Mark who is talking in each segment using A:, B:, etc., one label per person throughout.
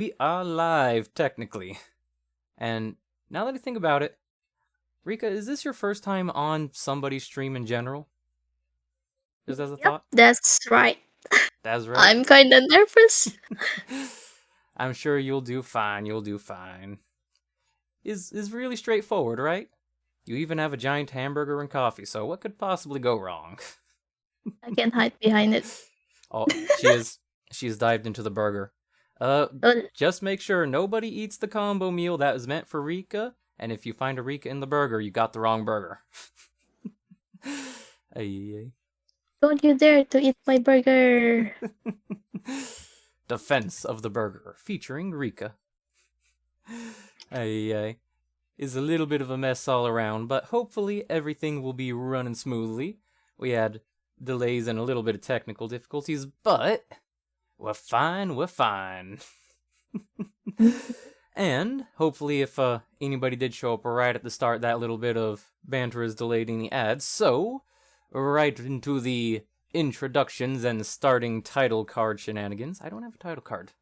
A: We are live, technically. And now that I think about it, Rika, is this your first time on somebody's stream in general? Just as a
B: Yep,
A: thought?
B: that's right.
A: That's right.
B: I'm kinda nervous.
A: I'm sure you'll do fine, Is really straightforward, right? You even have a giant hamburger and coffee, so what could possibly go wrong?
B: I can hide behind it.
A: Oh, she has dived into the burger.
B: Oh,
A: Just make sure nobody eats the combo meal that was meant for Rika, and if you find a Rika in the burger, you got the wrong burger. Ay,
B: don't you dare to eat my burger.
A: Defense of the Burger, featuring Rika. Ay, is a little bit of a mess all around, but hopefully everything will be running smoothly. We had delays and a little bit of technical difficulties, but we're fine. And hopefully if anybody did show up right at the start, that little bit of banter is delayed in the ads. So, right into the introductions and starting title card shenanigans. I don't have a title card.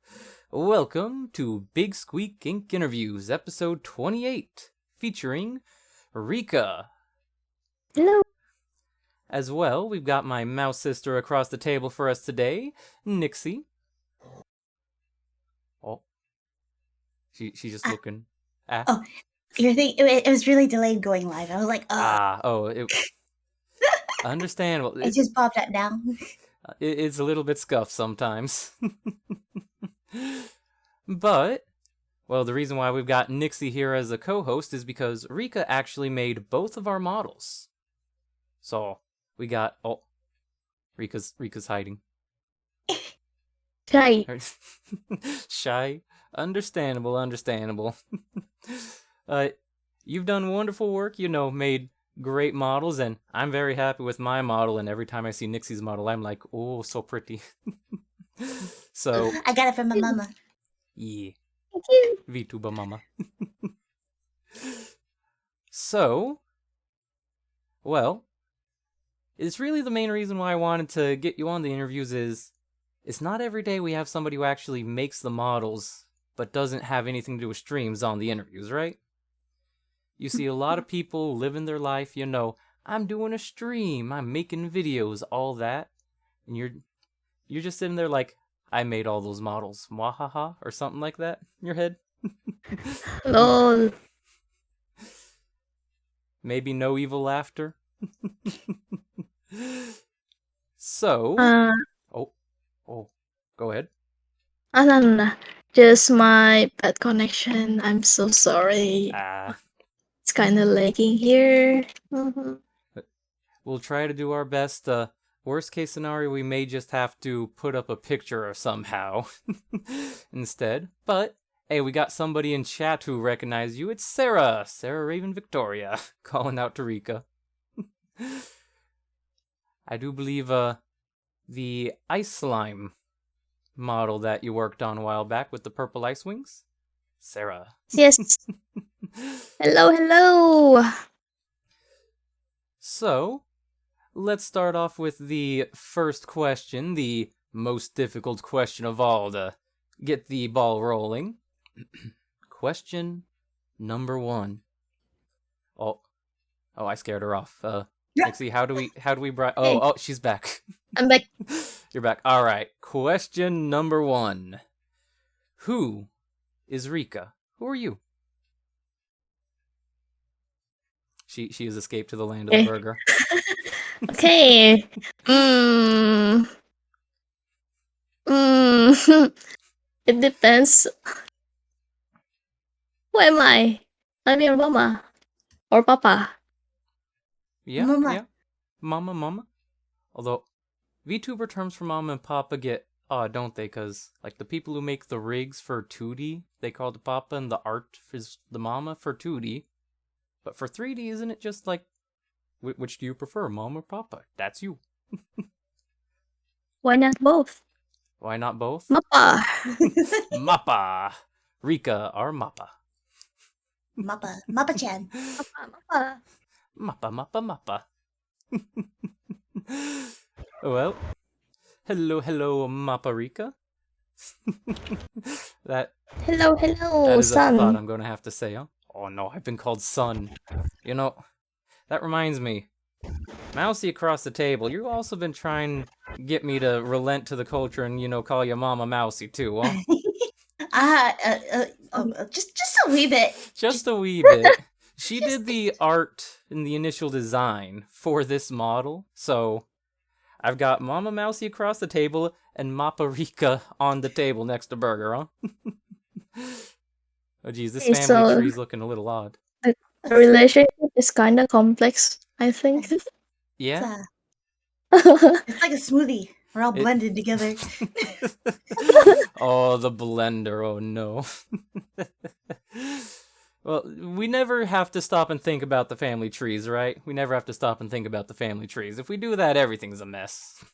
A: Welcome to Big Squeak Inc. Interviews, episode 28, featuring Rika.
B: Hello.
A: As well, we've got my mouse sister across the table for us today, Nixie. Oh, she's just looking.
C: Oh, your thing, it was really delayed going live. I was like,
A: Understandable.
C: It just popped up now.
A: It's a little bit scuffed sometimes. But, well, the reason why we've got Nixie here as a co-host is because Rika actually made both of our models. So, we got... Oh, Rika's hiding.
B: Shy.
A: Shy. Understandable. You've done wonderful work, made great models, and I'm very happy with my model, and every time I see Nixie's model, I'm like, oh, so pretty. So...
C: I got it from my mama.
A: Yeah.
B: Thank you.
A: Vtuber mama. So... Well... It's really the main reason why I wanted to get you on the interviews is... It's not every day we have somebody who actually makes the models, but doesn't have anything to do with streams on the interviews, right? You see a lot of people living their life, I'm doing a stream, I'm making videos, all that. And you're just sitting there like, I made all those models, mwahaha, or something like that in your head.
B: Lol.
A: Maybe no evil laughter. So... Oh, go ahead.
B: No. Just my bad connection. I'm so sorry. It's kind of lagging here.
A: We'll try to do our best. Worst case scenario, we may just have to put up a picture somehow instead. But, hey, we got somebody in chat who recognized you. It's Sarah Raven Victoria, calling out to Rika. I do believe the ice slime model that you worked on a while back with the purple ice wings. Sarah.
B: Yes. Hello.
A: So, let's start off with the first question, the most difficult question of all to get the ball rolling. Question number 1. Oh, I scared her off. Nixie, how do we Oh, she's back.
B: I'm back.
A: You're back. All right. Question number 1. Who is Rika? Who are you? She has escaped to the land of the burger.
B: Okay. It depends. Who am I? I'm your mama. Or papa.
A: Yeah,
C: Mama.
A: yeah. Mama. Although, VTuber terms for mama and papa get odd, don't they? Because, like, the people who make the rigs for 2D, they call the papa, and the art is the mama for 2D. But for 3D, isn't it just like, which do you prefer, mom or papa? That's you.
B: Why not both?
A: Why not both?
B: Mappa.
A: Mappa. Rika, our Mappa.
C: Mappa-chan.
A: Mappa. Well, hello, Mappa Rika. that
B: Hello,
A: that is a thought
B: son.
A: I'm going to have to say, huh? Oh no, I've been called son. You know, that reminds me. Mousy across the table, you've also been trying to get me to relent to the culture and, call your mama Mousy too, huh?
C: Just a wee bit.
A: Just a wee bit. She did the art and the initial design for this model, so I've got Mama Mousy across the table and Maparika on the table next to Burger, huh? Oh geez, this
B: Okay,
A: family
B: so
A: tree's looking a little odd.
B: the relationship is kind of complex, I think.
A: Yeah?
C: It's like a smoothie. We're all
A: It-
C: blended together.
A: Oh, the blender, oh no. Well, we never have to stop and think about the family trees, right? We never have to stop and think about the family trees. If we do that, everything's a mess.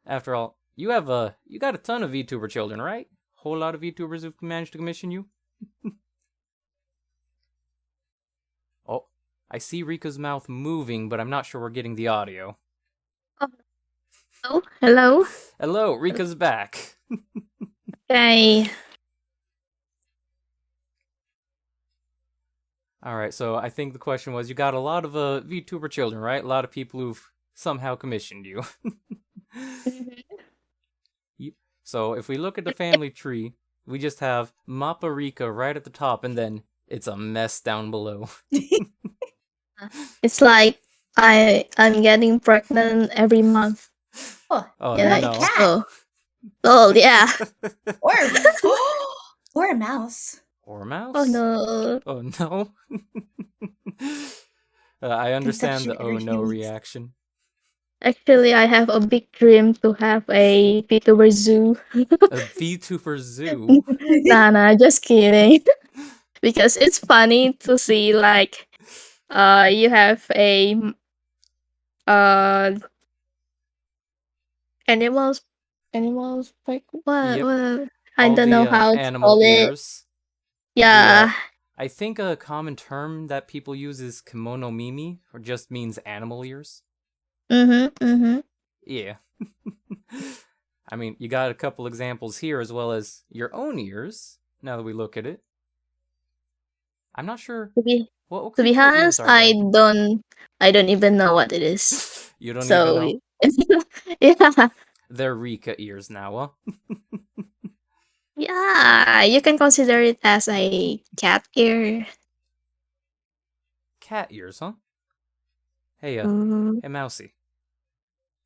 A: After all, you got a ton of VTuber children, right? Whole lot of VTubers who've managed to commission you. Oh, I see Rika's mouth moving, but I'm not sure we're getting the audio.
B: Oh, hello.
A: Hello, Rika's back.
B: Okay.
A: Alright, so I think the question was, you got a lot of VTuber children, right? A lot of people who've somehow commissioned you. Yep. So if we look at the family tree, we just have Maparika right at the top, and then it's a mess down below.
B: It's like I'm getting pregnant every month.
C: Oh,
A: Oh
B: Yeah,
A: no.
C: cat.
B: Oh yeah.
C: Or a mouse.
A: Or a mouse?
B: Oh no.
A: Oh no. I understand
C: Conception
A: the
C: every
A: oh
C: few
A: no
C: weeks.
A: reaction.
B: Actually, I have a big dream to have a VTuber zoo.
A: A VTuber zoo?
B: Nah, just kidding. Because it's funny to see like you have a uh animals like
A: Yep.
B: what I
A: All
B: don't
A: the
B: know how to
A: animal
B: call it.
A: ears.
B: Yeah.
A: I think a common term that people use is kimono mimi, or just means animal ears.
B: Mm-hmm.
A: Yeah. I mean, you got a couple examples here as well as your own ears, now that we look at it. I'm not sure
B: To be
A: what
B: to be
A: creature ears
B: honest,
A: are they?
B: I don't even know what it is.
A: You don't even
B: So
A: know?
B: yeah.
A: They're Rika ears now, huh?
B: Yeah, you can consider it as a cat ear.
A: Cat ears, huh? Hey,
B: Mm,
A: hey, Mousy.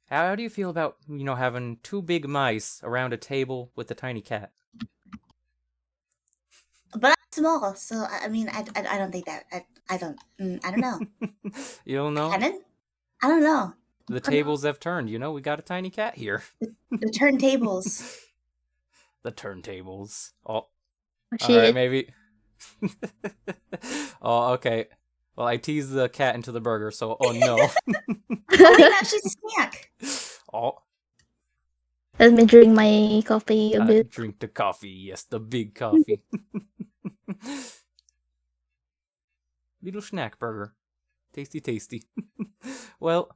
A: How do you feel about, having two big mice around a table with a tiny cat?
C: But I'm small, so I mean, I don't think that. I don't know.
A: You don't know?
C: Canon? I don't know.
A: The tables have turned, we got a tiny cat here.
C: The turntables.
A: The turntables. Oh,
B: she
A: alright, maybe. Oh, okay. Well, I teased the cat into the burger, so oh no.
C: Oh wait, no, she's a snack.
A: Oh,
B: Let me drink my coffee a bit.
A: drink the coffee. Yes, the big coffee. Little snack burger. Tasty, tasty. Well,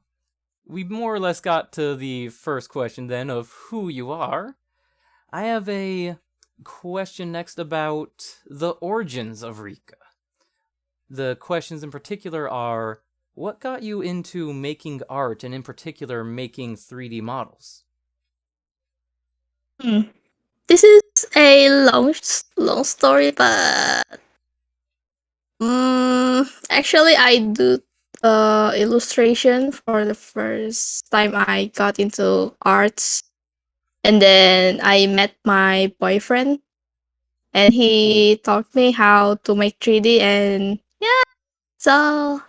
A: we more or less got to the first question then of who you are. I have a question next about the origins of Rika. The questions in particular are, what got you into making art and in particular making 3D models?
B: This is a long story, but actually, I do illustration for the first time I got into arts, and then I met my boyfriend, and he taught me how to make 3D, and yeah, so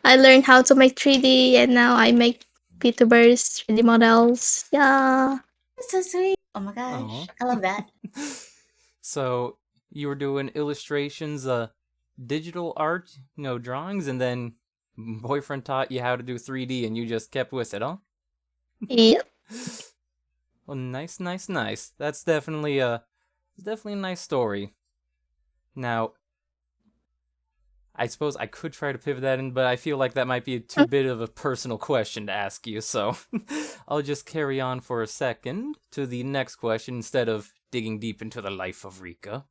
B: I learned how to make 3D, and now I make VTubers 3D models. Yeah.
C: That's so sweet. Oh my
A: Aw.
C: gosh, I love that.
A: So, you were doing illustrations, digital art, drawings, and then boyfriend taught you how to do 3D and you just kept with it, huh?
B: Yep.
A: Well, nice, nice, nice. That's definitely a nice story. Now, I suppose I could try to pivot that in, but I feel like that might be too bit of a personal question to ask you, so I'll just carry on for a second to the next question instead of digging deep into the life of Rika.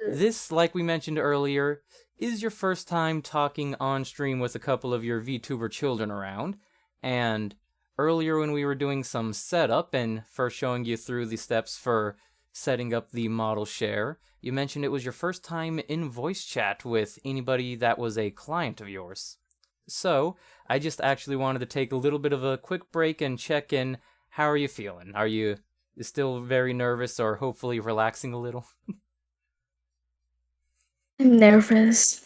A: This, like we mentioned earlier, is your first time talking on stream with a couple of your VTuber children around, and earlier when we were doing some setup and first showing you through the steps for setting up the model share, you mentioned it was your first time in voice chat with anybody that was a client of yours. So, I just actually wanted to take a little bit of a quick break and check in. How are you feeling? Are you still very nervous or hopefully relaxing a little?
B: I'm nervous.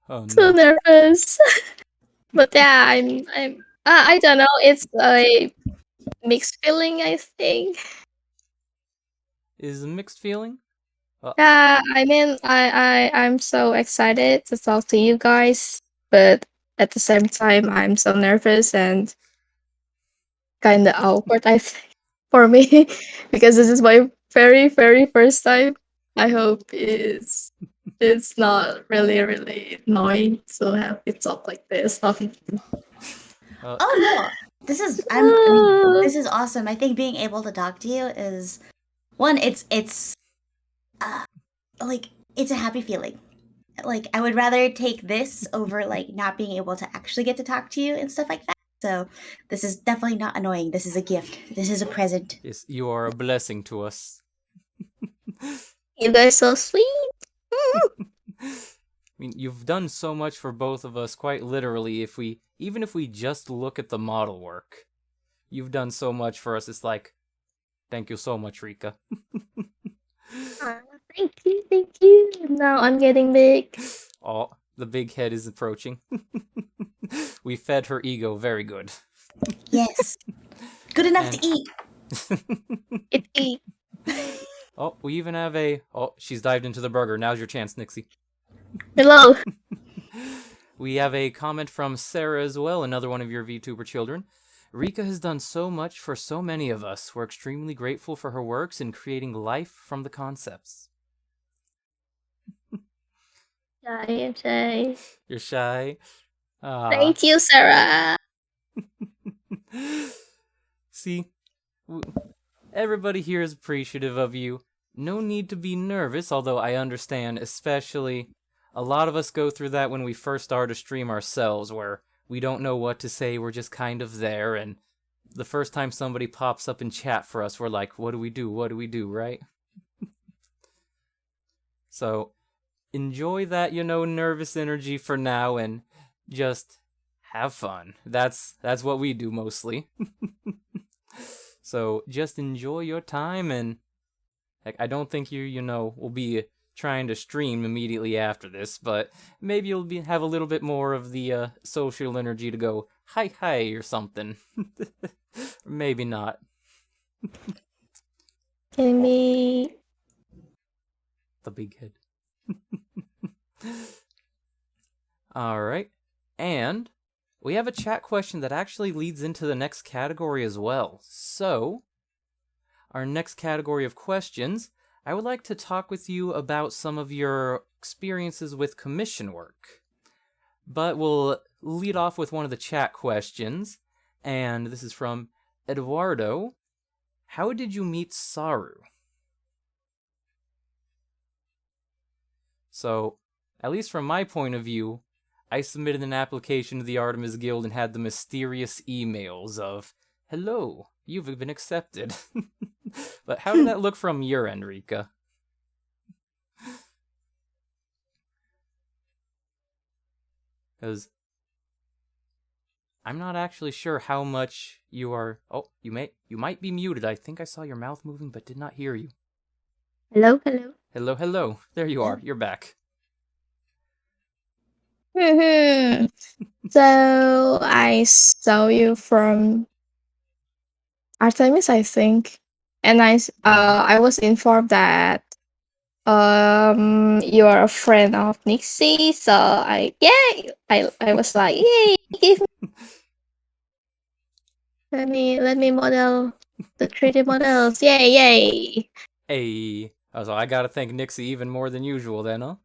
A: Oh
B: So
A: no.
B: nervous. But yeah, I'm I don't know, it's a mixed feeling, I think.
A: Is a mixed feeling?
B: Yeah, I mean, I'm so excited to talk to you guys, but at the same time, I'm so nervous and kind of awkward, I think, for me, because this is my very first time. I hope it's not really annoying to have it talk like this.
C: Oh no, this is I mean, this is awesome. I think being able to talk to you is one. It's uh, like it's a happy feeling. Like I would rather take this over like not being able to actually get to talk to you and stuff like that. So this is definitely not annoying. This is a gift. This is a present.
A: Yes, you are a blessing to us.
B: You guys so sweet.
A: I mean, you've done so much for both of us, quite literally, even if we just look at the model work. You've done so much for us, it's like, thank you so much, Rika.
B: Aw, thank you. Now I'm getting big.
A: Oh, the big head is approaching. We fed her ego very good.
C: Yes, good enough
A: And-
C: to eat.
B: It ate.
A: Oh, we even have a... Oh, she's dived into the burger. Now's your chance, Nixie.
B: Hello.
A: We have a comment from Sarah as well, another one of your VTuber children. Rika has done so much for so many of us. We're extremely grateful for her works in creating life from the concepts.
B: I'm shy.
A: You're shy?
B: Thank you, Sarah.
A: See, everybody here is appreciative of you. No need to be nervous, although I understand, especially a lot of us go through that when we first start a stream ourselves, where we don't know what to say, we're just kind of there, and the first time somebody pops up in chat for us, we're like, what do we do? What do we do, right? So, enjoy that, nervous energy for now, and just have fun. That's what we do mostly. So just enjoy your time, and I don't think you will be trying to stream immediately after this, but maybe you'll have a little bit more of the social energy to go hi or something. Maybe not.
B: Can we?
A: The big head. All right, and we have a chat question that actually leads into the next category as well. So, our next category of questions, I would like to talk with you about some of your experiences with commission work. But we'll lead off with one of the chat questions, and this is from Eduardo. How did you meet Saru? So, at least from my point of view, I submitted an application to the Artemis Guild and had the mysterious emails of, hello, you've been accepted. But how did that look from your end, Rika? Because I'm not actually sure how much you are... Oh, you might be muted. I think I saw your mouth moving but did not hear you.
B: Hello.
A: Hello. There you are. You're back.
B: So I saw you from Artemis, I think, and I was informed that you are a friend of Nixie. So I was like, yay, give me, let me model the 3D models, yay.
A: Hey. Oh, so I gotta thank Nixie even more than usual then, huh?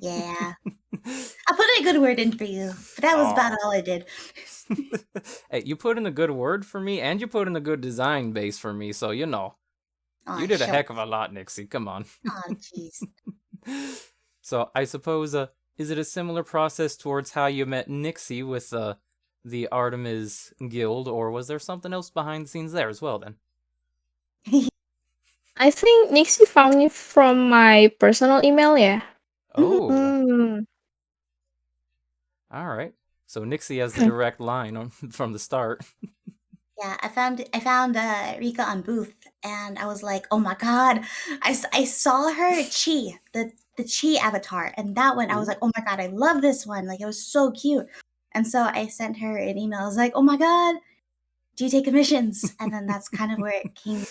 C: Yeah. I put in a good word in for you, but that was about all I did.
A: Hey, you put in a good word for me, and you put in a good design base for me, so you know.
C: Aw,
A: You did a
C: shucks.
A: heck of a lot, Nixie. Come on.
C: Aw, jeez.
A: So I suppose, is it a similar process towards how you met Nixie with the Artemis Guild, or was there something else behind the scenes there as well? Then.
B: I think Nixie found me from my personal email, yeah.
A: Oh,
B: Mm.
A: all right. So Nixie has the direct line from the start.
C: Yeah, I found Rika on Booth, and I was like, oh my god, I saw her the Chi avatar, and that one I was like, oh my god, I love this one, like it was so cute, and so I sent her an email. I was like, oh my god, do you take commissions? And then that's kind of where it came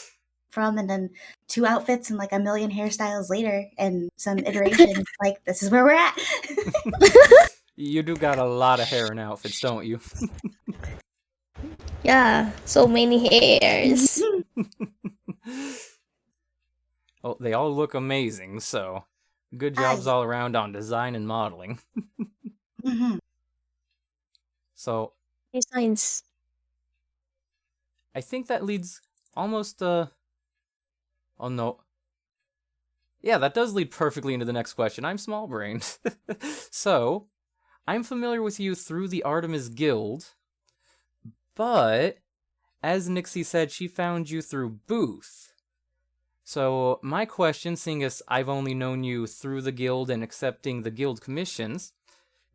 C: from, and then 2 outfits and like a million hairstyles later, and some iterations, like this is where we're at.
A: You do got a lot of hair and outfits, don't you?
B: Yeah, so many hairs.
A: Well, they all look amazing, so good jobs all around on design and modeling.
C: Mhm.
A: So
B: Designs.
A: I think that leads almost oh no. Yeah, that does lead perfectly into the next question. I'm small brained. So, I'm familiar with you through the Artemis Guild, but as Nixie said, she found you through Booth. So, my question, seeing as I've only known you through the guild and accepting the guild commissions,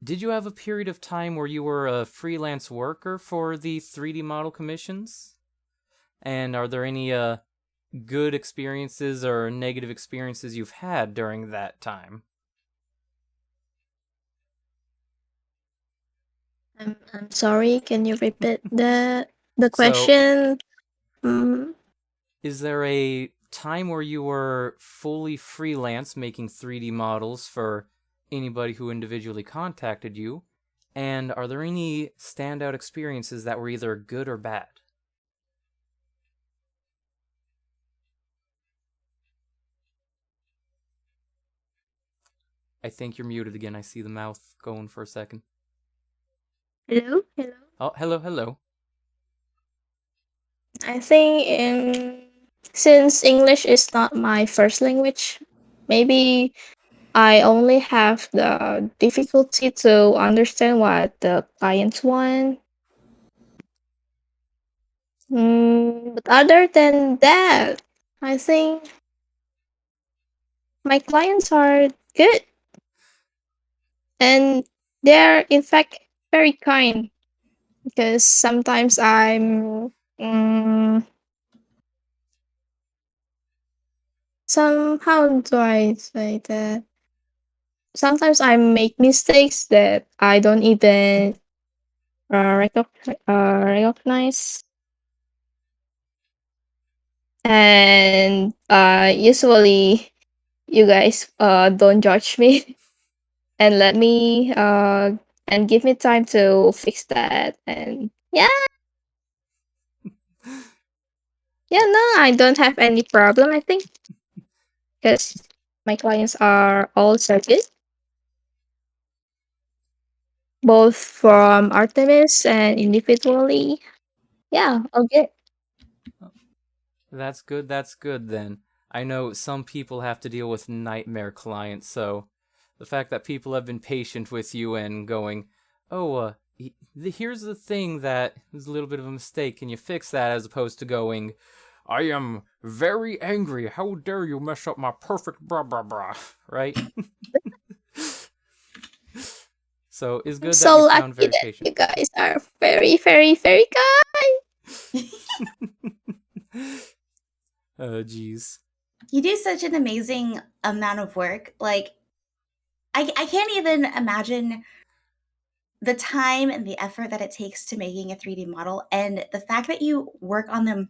A: did you have a period of time where you were a freelance worker for the 3D model commissions? And are there any good experiences or negative experiences you've had during that time?
B: I'm sorry, can you repeat the
A: So,
B: question? Mm.
A: is there a time where you were fully freelance making 3D models for anybody who individually contacted you? And are there any standout experiences that were either good or bad? I think you're muted again. I see the mouth going for a second.
B: Hello? Hello?
A: Oh, hello, hello.
B: I think since English is not my first language, maybe I only have the difficulty to understand what the clients want. But other than that, I think my clients are good and they're in fact very kind because sometimes um, how do I say that? Sometimes I make mistakes that I don't even recognize, and usually you guys don't judge me and let me and give me time to fix that. And yeah, no, I don't have any problem. I think because my clients are all so good, both from Artemis and individually. Yeah, all good.
A: That's good then. I know some people have to deal with nightmare clients, so the fact that people have been patient with you and going, oh, here's the thing that was a little bit of a mistake, can you fix that, as opposed to going, I am very angry, how dare you mess up my perfect blah blah blah, right? So it's
B: I'm
A: good that
B: so
A: you
B: lucky
A: found very
B: that
A: patient.
B: you guys are very, very, very kind.
A: Oh, jeez.
C: You do such an amazing amount of work. Like, I can't even imagine the time and the effort that it takes to making a 3D model. And the fact that you work on them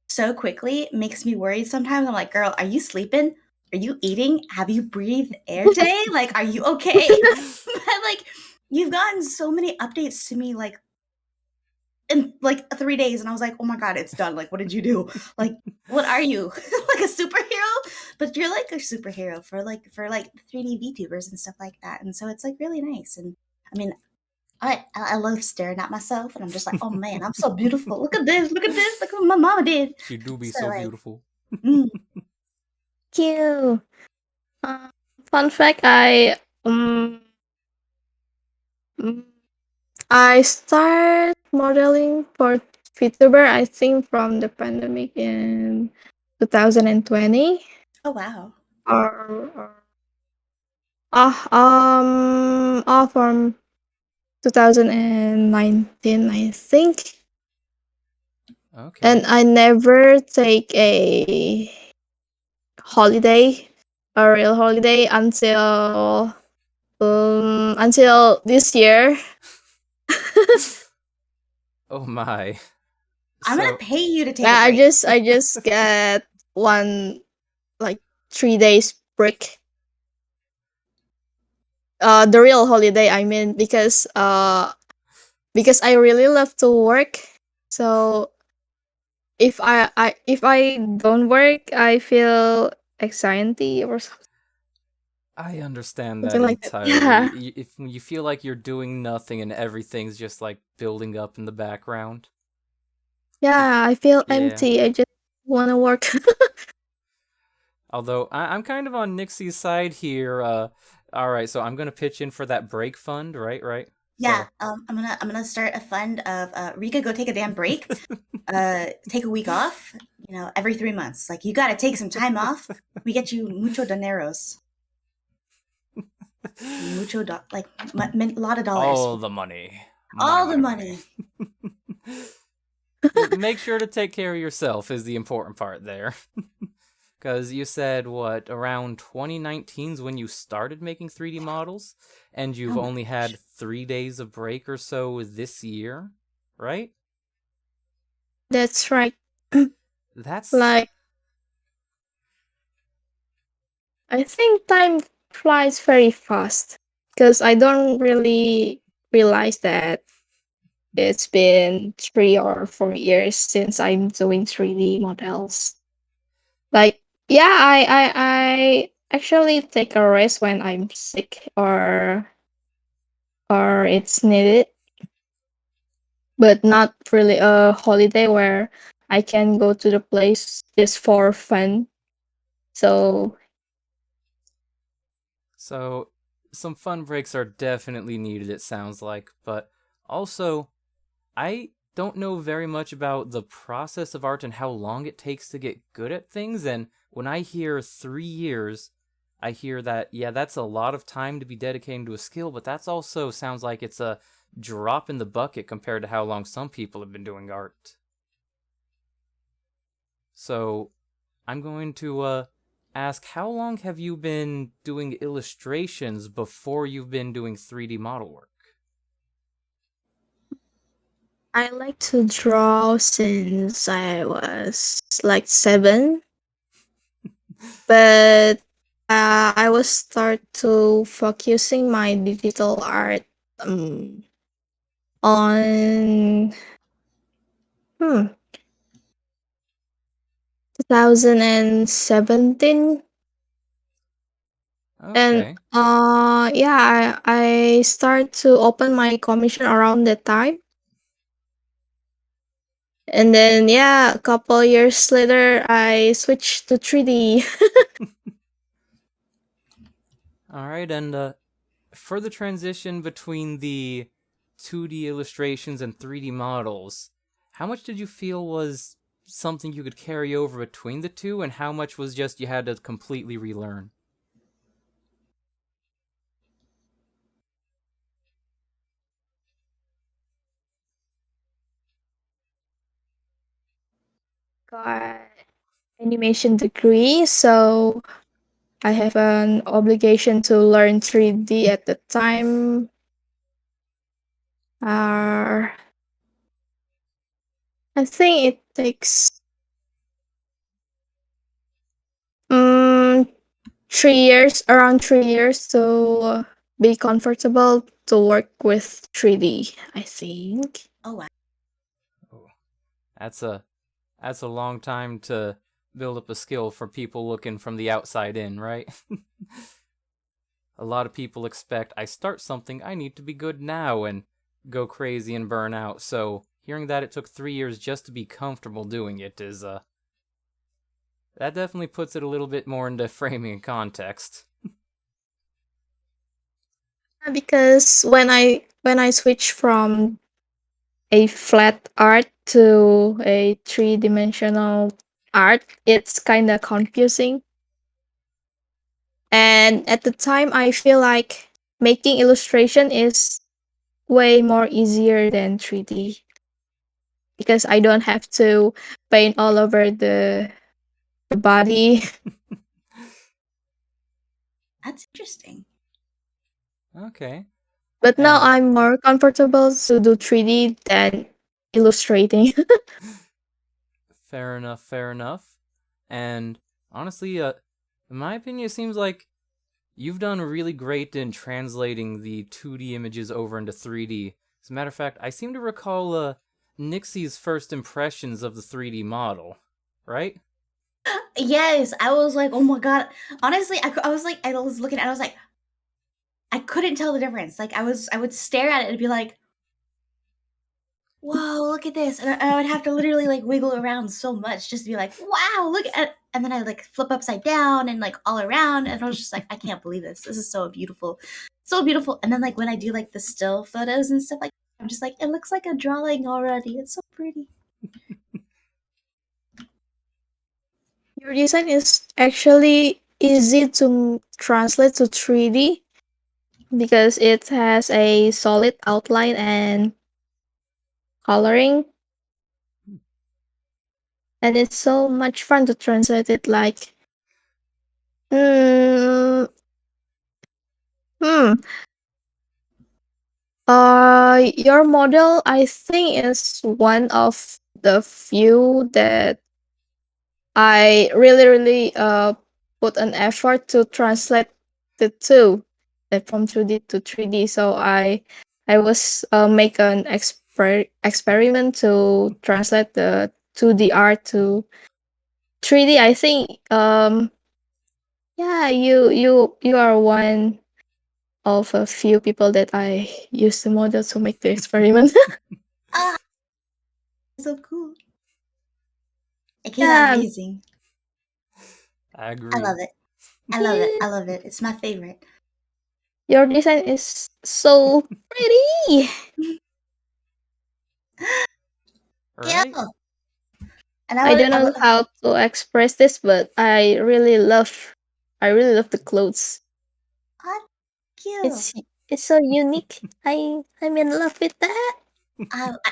C: so quickly makes me worried sometimes. I'm like, girl, are you sleeping? Are you eating? Have you breathed air today? Like, are you okay? But like, you've gotten so many updates to me, like, in like 3 days, and I was like, oh my god, it's done. Like, what did you do? Like, what are you? Like a superhero? but you're like a superhero for 3D VTubers and stuff like that, and so it's like really nice. And I mean, I love staring at myself, and I'm just like, oh man, I'm so beautiful. Look at this, look at this, look what my mama did.
A: She do be
C: So
A: so
C: like,
A: beautiful.
C: mm,
B: Cute. Uh, Fun fact: mm, I start modeling for Vtuber, I think, from the pandemic in 2020
C: oh wow,
B: or from 2019, I think.
A: Okay.
B: And I never take a holiday, a real holiday, until this year.
A: Oh my.
C: I'm gonna
A: So,
C: pay you to take a
B: Yeah,
C: break.
B: I just get one, like, 3 days break. The real holiday, I mean, because I really love to work. So if I don't work, I feel anxiety or
A: I understand that
B: something like that.
A: entirely.
B: Yeah.
A: If you feel like you're doing nothing and everything's just like building up in the background.
B: Yeah, I feel
A: Yeah.
B: empty. I just want to work.
A: Although I'm kind of on Nixie's side here. All right, so I'm gonna pitch in for that break fund, right? Right.
C: Yeah,
A: So,
C: I'm gonna start a fund of Rika, go take a damn break. Take a week off. Every 3 months. Like you gotta take some time off. We get you mucho dineros, like a lot of dollars,
A: all the money, money,
C: all the
A: money, money.
C: money.
A: Make sure to take care of yourself is the important part there. Because you said, what, around 2019 is when you started making 3D models, and
C: Oh
A: you've
C: my
A: only
C: gosh.
A: had 3 days of break or so this year, right?
B: That's right.
A: That's.
B: Like, I think time flies very fast because I don't really realize that it's been 3 or 4 years since I'm doing 3D models. Like, yeah, I actually take a rest when I'm sick or it's needed, but not really a holiday where I can go to the place just for fun. So
A: So, some fun breaks are definitely needed, it sounds like, but also, I don't know very much about the process of art and how long it takes to get good at things. And when I hear 3 years, I hear that, yeah, that's a lot of time to be dedicating to a skill, but that's also sounds like it's a drop in the bucket compared to how long some people have been doing art. So I'm going to ask, how long have you been doing illustrations before you've been doing 3D model work?
B: I like to draw since I was like 7, but I was start to focusing my digital art um, on hmm, 2017. And
A: Okay.
B: yeah, I start to open my commission around that time. And then yeah, a couple years later I switched to 3D.
A: All right, and for the transition between the 2D illustrations and 3D models, how much did you feel was something you could carry over between the two, and how much was just you had to completely relearn?
B: Got animation degree, so I have an obligation to learn 3D at the time. Uh, I think it takes um 3 years, around 3 years, to be comfortable to work with 3D, I think.
C: Oh wow.
A: Oh, that's a that's a long time to build up a skill for people looking from the outside in, right? A lot of people expect I start something, I need to be good now and go crazy and burn out. So hearing that it took 3 years just to be comfortable doing it is that definitely puts it a little bit more into framing and context.
B: Because when I switch from a flat art to a three-dimensional art, it's kind of confusing. And at the time, I feel like making illustration is way more easier than 3D because I don't have to paint all over the body.
C: That's interesting.
A: Okay.
B: But now
A: And
B: I'm more comfortable to do 3D than illustrating.
A: fair enough, fair enough. And honestly, in my opinion, it seems like you've done really great in translating the 2D images over into 3D. As a matter of fact, I seem to recall Nixie's first impressions of the 3D model, right?
C: Yes, I was like, oh my god. Honestly, I was like, I was looking at it, I was like, I couldn't tell the difference. Like, I would stare at it and be like, whoa, look at this. And I would have to literally like wiggle around so much just to be like, wow, look at it. And then I like flip upside down and like all around. And I was just like, I can't believe this. This is so beautiful. So beautiful. And then like when I do like the still photos and stuff like I'm just like, it looks like a drawing already. It's so pretty.
B: Your design is actually easy to translate to 3D because it has a solid outline and coloring. And it's so much fun to translate it like mm, hmm your model I think is one of the few that I really put an effort to translate the two, from 2D to 3D. So I was make an experiment to translate the 2D art to 3D. I think yeah, you are one of a few people that I used the model to make the experiment.
C: Ah, so cool. It came out
B: Yeah,
C: amazing.
A: I
C: I
A: agree.
C: love it. I love it. I love it. It's my favorite.
B: your design is so pretty.
C: Yeah.
A: Right?
C: And
B: I don't
C: I
B: know
C: would
B: how to express this, but I really love the clothes.
C: oh, cute.
B: It's so unique. I'm in love with that.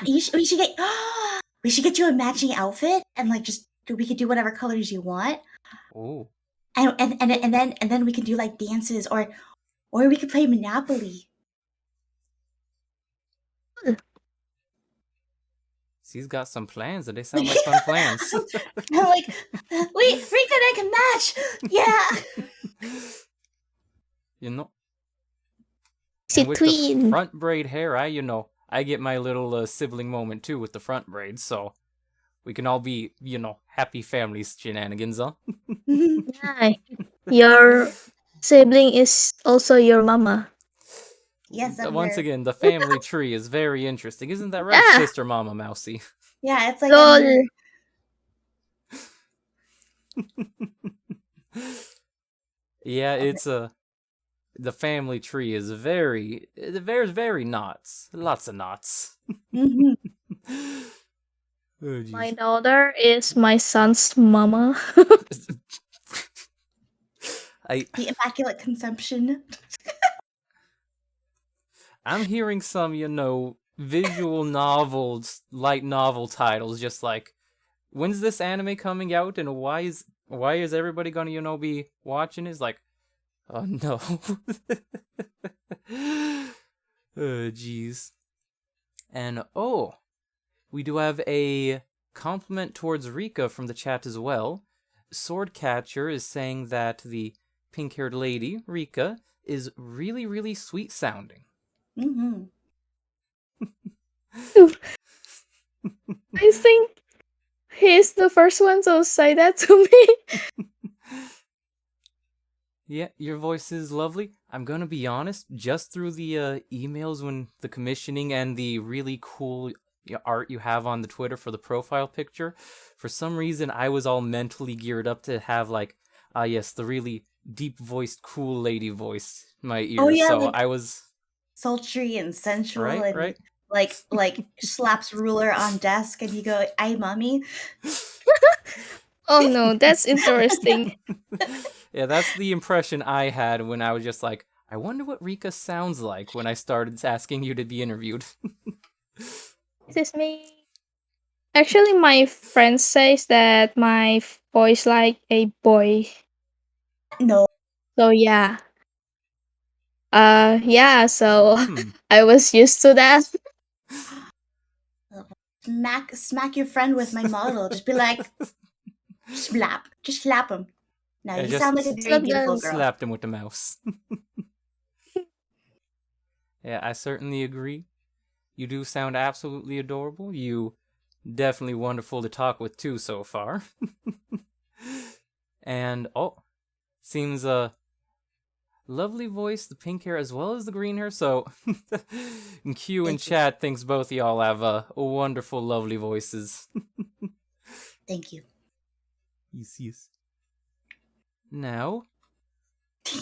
C: We should get we should get you a matching outfit and like just we could do whatever colors you want.
A: Oh.
C: And then we can do like dances or we could play Monopoly.
A: She's got some plans and they sound like fun plans.
C: I'm like, we reconnect a match. Yeah.
A: You know?
B: It's
A: And
B: a
A: with the
B: twin.
A: front braid hair, I get my little sibling moment too with the front braid, so we can all be, happy family shenanigans, huh?
B: Yeah. Your sibling is also your mama.
C: Yes, I'm
A: Once
C: here.
A: again, the family tree is very interesting. Isn't that right,
B: Yeah.
A: Sister Mama Mousy?
C: Yeah, it's like I'm
B: Lol.
C: here.
A: Yeah, it's the family tree is very knots. Lots of knots.
C: Mhm.
A: Oh
B: My
A: jeez.
B: daughter is my son's mama.
A: I
C: The immaculate conception.
A: I'm hearing some, visual novels, light novel titles, just like, when's this anime coming out, and why is everybody gonna, be watching? Is like, oh no. Oh jeez. And we do have a compliment towards Rika from the chat as well. Swordcatcher is saying that the pink-haired lady, Rika, is really, really sweet sounding.
C: Mm-hmm.
B: I think He's the first one to say that to me.
A: Yeah, your voice is lovely. I'm gonna be honest, just through the emails when the commissioning and the really cool art you have on the Twitter for the profile picture, for some reason I was all mentally geared up to have like, yes, the really deep-voiced cool lady voice in my ears.
C: Oh yeah,
A: So
C: like
A: I was
C: sultry and sensual
A: right,
C: and
A: right.
C: like slaps ruler on desk and you go, "Ay, mommy."
B: Oh no, that's interesting.
A: Yeah, that's the impression I had when I was just like, I wonder what Rika sounds like when I started asking you to be interviewed.
B: This is me. Actually, my friend says that my voice like a boy.
C: No.
B: So yeah. Yeah, so
A: Hmm.
B: I was used to that.
C: Smack your friend with my model. Just be like, just slap him. No,
A: Yeah,
C: you
A: just
C: sound like a very
B: Slap
C: beautiful
B: them.
C: girl.
A: slapped him with the mouse. Yeah, I certainly agree. You do sound absolutely adorable. You definitely wonderful to talk with too so far. And seems a lovely voice, the pink hair as well as the green hair. So Q in
C: Thank you.
A: chat thinks both of y'all have wonderful, lovely voices.
C: Thank you.
A: Yes, yes. Now,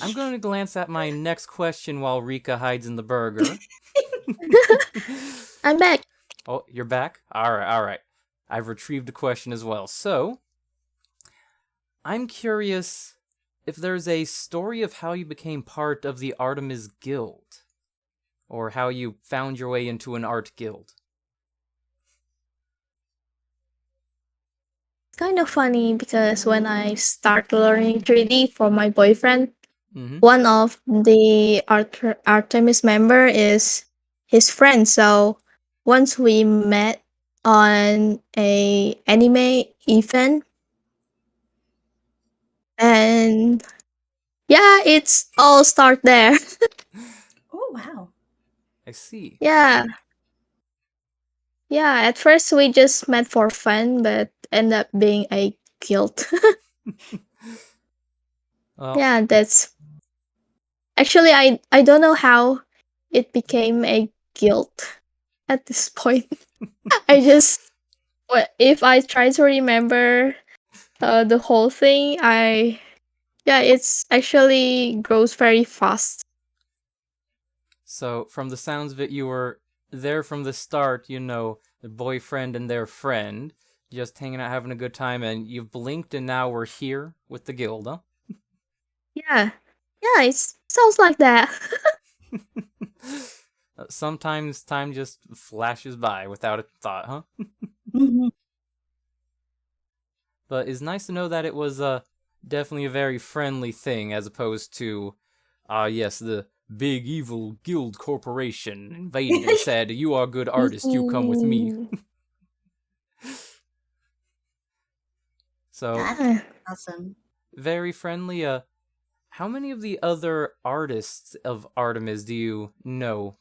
A: I'm going to glance at my next question while Rika hides in the burger.
B: I'm back.
A: Oh, you're back? All right, all right. I've retrieved a question as well. So, I'm curious if there's a story of how you became part of the Artemis Guild, or how you found your way into an art guild.
B: Kind of funny because when I start learning 3D for my boyfriend,
A: Mm-hmm.
B: one of the Artemis member is his friend. So once we met on a anime event, and yeah, it's all start there.
C: Oh wow.
A: I see.
B: Yeah, yeah. At first we just met for fun, but end up being a guilt.
A: Well,
B: Yeah, that's actually I don't know how it became a guilt at this point. I just if I try to remember the whole thing, I yeah, it's actually grows very fast.
A: so from the sounds of it, you were there from the start, the boyfriend and their friend, just hanging out, having a good time, and you've blinked and now we're here with the guild, huh?
B: Yeah, yeah, it sounds like that.
A: Sometimes time just flashes by without a thought, huh?
C: Hmm.
A: But it's nice to know that it was definitely a very friendly thing as opposed to, yes, the big evil guild corporation invaded and said, "You are a good artist, you come with me."
B: Mm,
A: So,
C: That's
B: yeah.
C: awesome.
A: very friendly. How many of the other artists of Artemis do you know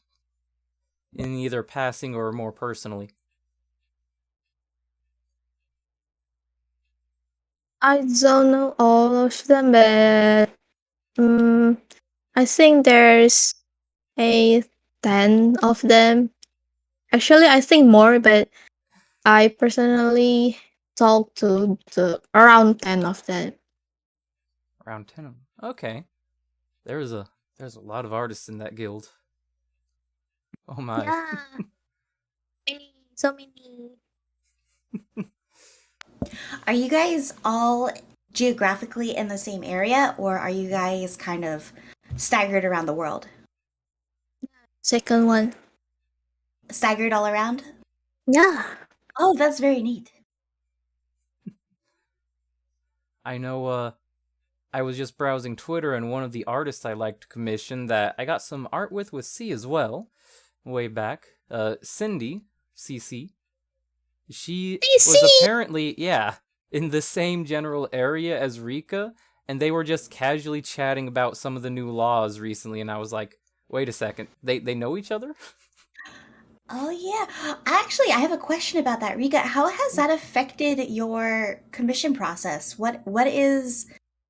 A: in either passing or more personally?
B: I don't know all of them, but I think there's a 10 of them. Actually, I think more, but I personally talked to the around 10 of them.
A: Around 10 of them. Okay. There's a there's a lot of artists in that guild. Oh my.
B: Yeah, many, so many.
C: Are you guys all geographically in the same area, or are you guys kind of staggered around the world?
B: Second one.
C: Staggered all around?
B: Yeah.
C: Oh, that's very neat.
A: I know I was just browsing Twitter and one of the artists I liked to commission that I got some art with C as well, way back. Cindy, CC. She was
B: DC.
A: apparently, yeah, in the same general area as Rika, and they were just casually chatting about some of the new laws recently, and I was like, wait a second, they know each other?
C: Oh yeah. Actually, I have a question about that, Rika. How has that affected your commission process? What is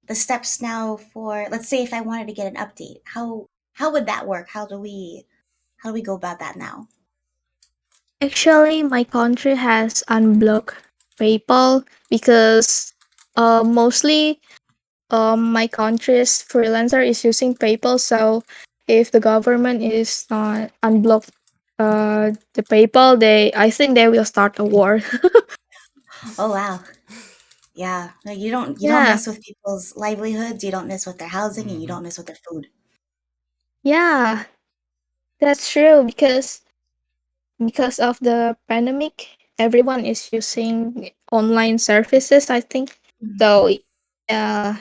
C: the steps now for, let's say if I wanted to get an update? How would that work? How do we go about that now?
B: Actually, my country has unblocked PayPal because mostly my country's freelancer is using PayPal. So if the government is not unblock the PayPal, I think they will start a war.
C: Oh wow. Yeah. No, you don't
B: Yeah,
C: mess with people's livelihoods, you don't mess with their housing, and you
A: Mm-hmm.
C: don't mess with their food.
B: yeah, that's true because of the pandemic, everyone is using online services, I think.
C: Mhm.
B: So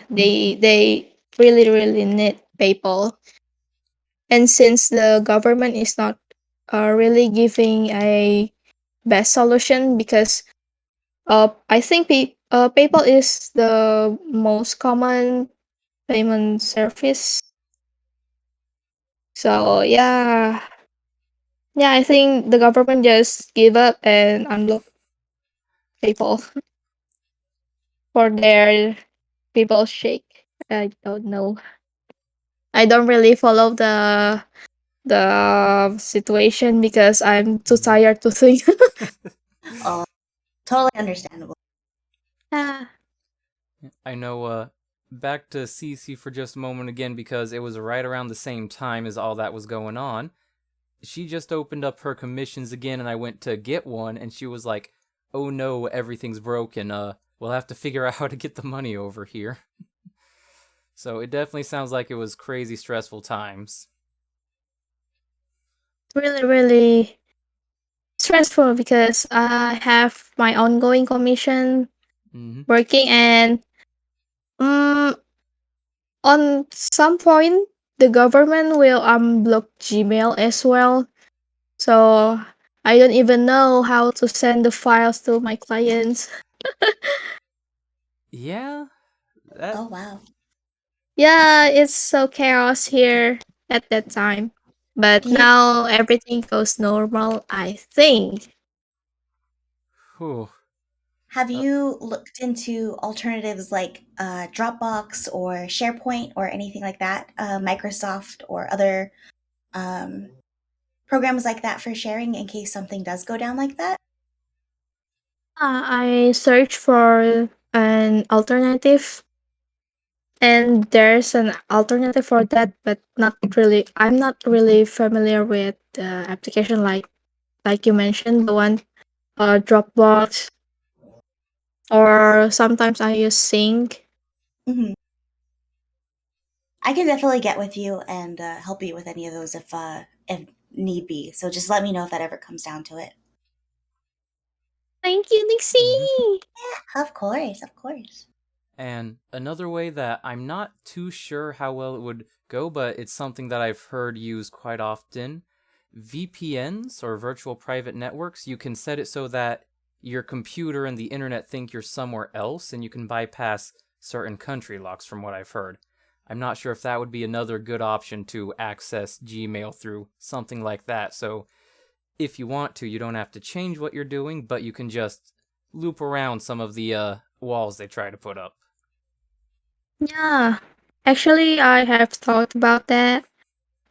B: they really need PayPal. And since the government is not really giving a best solution because I think PayPal is the most common payment service. So yeah, I think the government just give up and unblock PayPal for their people's shake. I don't know. I don't really follow the situation because I'm too
A: Mm-hmm.
B: tired to think.
C: Oh, totally understandable.
B: Ah,
A: I know, back to Cece for just a moment again because it was right around the same time as all that was going on. She just opened up her commissions again and I went to get one and she was like, "Oh no, everything's broken. We'll have to figure out how to get the money over here." So it definitely sounds like it was crazy stressful times.
B: really stressful because I have my ongoing commission
A: Mhm.
B: working and um on some point the government will unblock Gmail as well. So I don't even know how to send the files to my clients.
A: Yeah, that
C: Oh wow.
B: Yeah, it's so chaos here at that time. But
C: Do you
B: now everything goes normal, I think.
A: whew.
C: Have
A: Uh,
C: you looked into alternatives like Dropbox or SharePoint or anything like that? Microsoft or other um, programs like that for sharing in case something does go down like that?
B: I searched for an alternative, and there's an alternative for that, but not really. I'm not really familiar with the application like you mentioned, the one Dropbox, or sometimes I use Sync.
C: Hmm. I can definitely get with you and help you with any of those if need be. So just let me know if that ever comes down to it.
B: Thank you,
A: mhm.
B: Nixie.
C: Of course, of course.
A: And another way that I'm not too sure how well it would go, but it's something that I've heard used quite often. VPNs or virtual private networks, you can set it so that your computer and the internet think you're somewhere else and you can bypass certain country locks from what I've heard. I'm not sure if that would be another good option to access Gmail through something like that. So if you want to, you don't have to change what you're doing, but you can just loop around some of the walls they try to put up.
B: Yeah, actually, I have thought about that,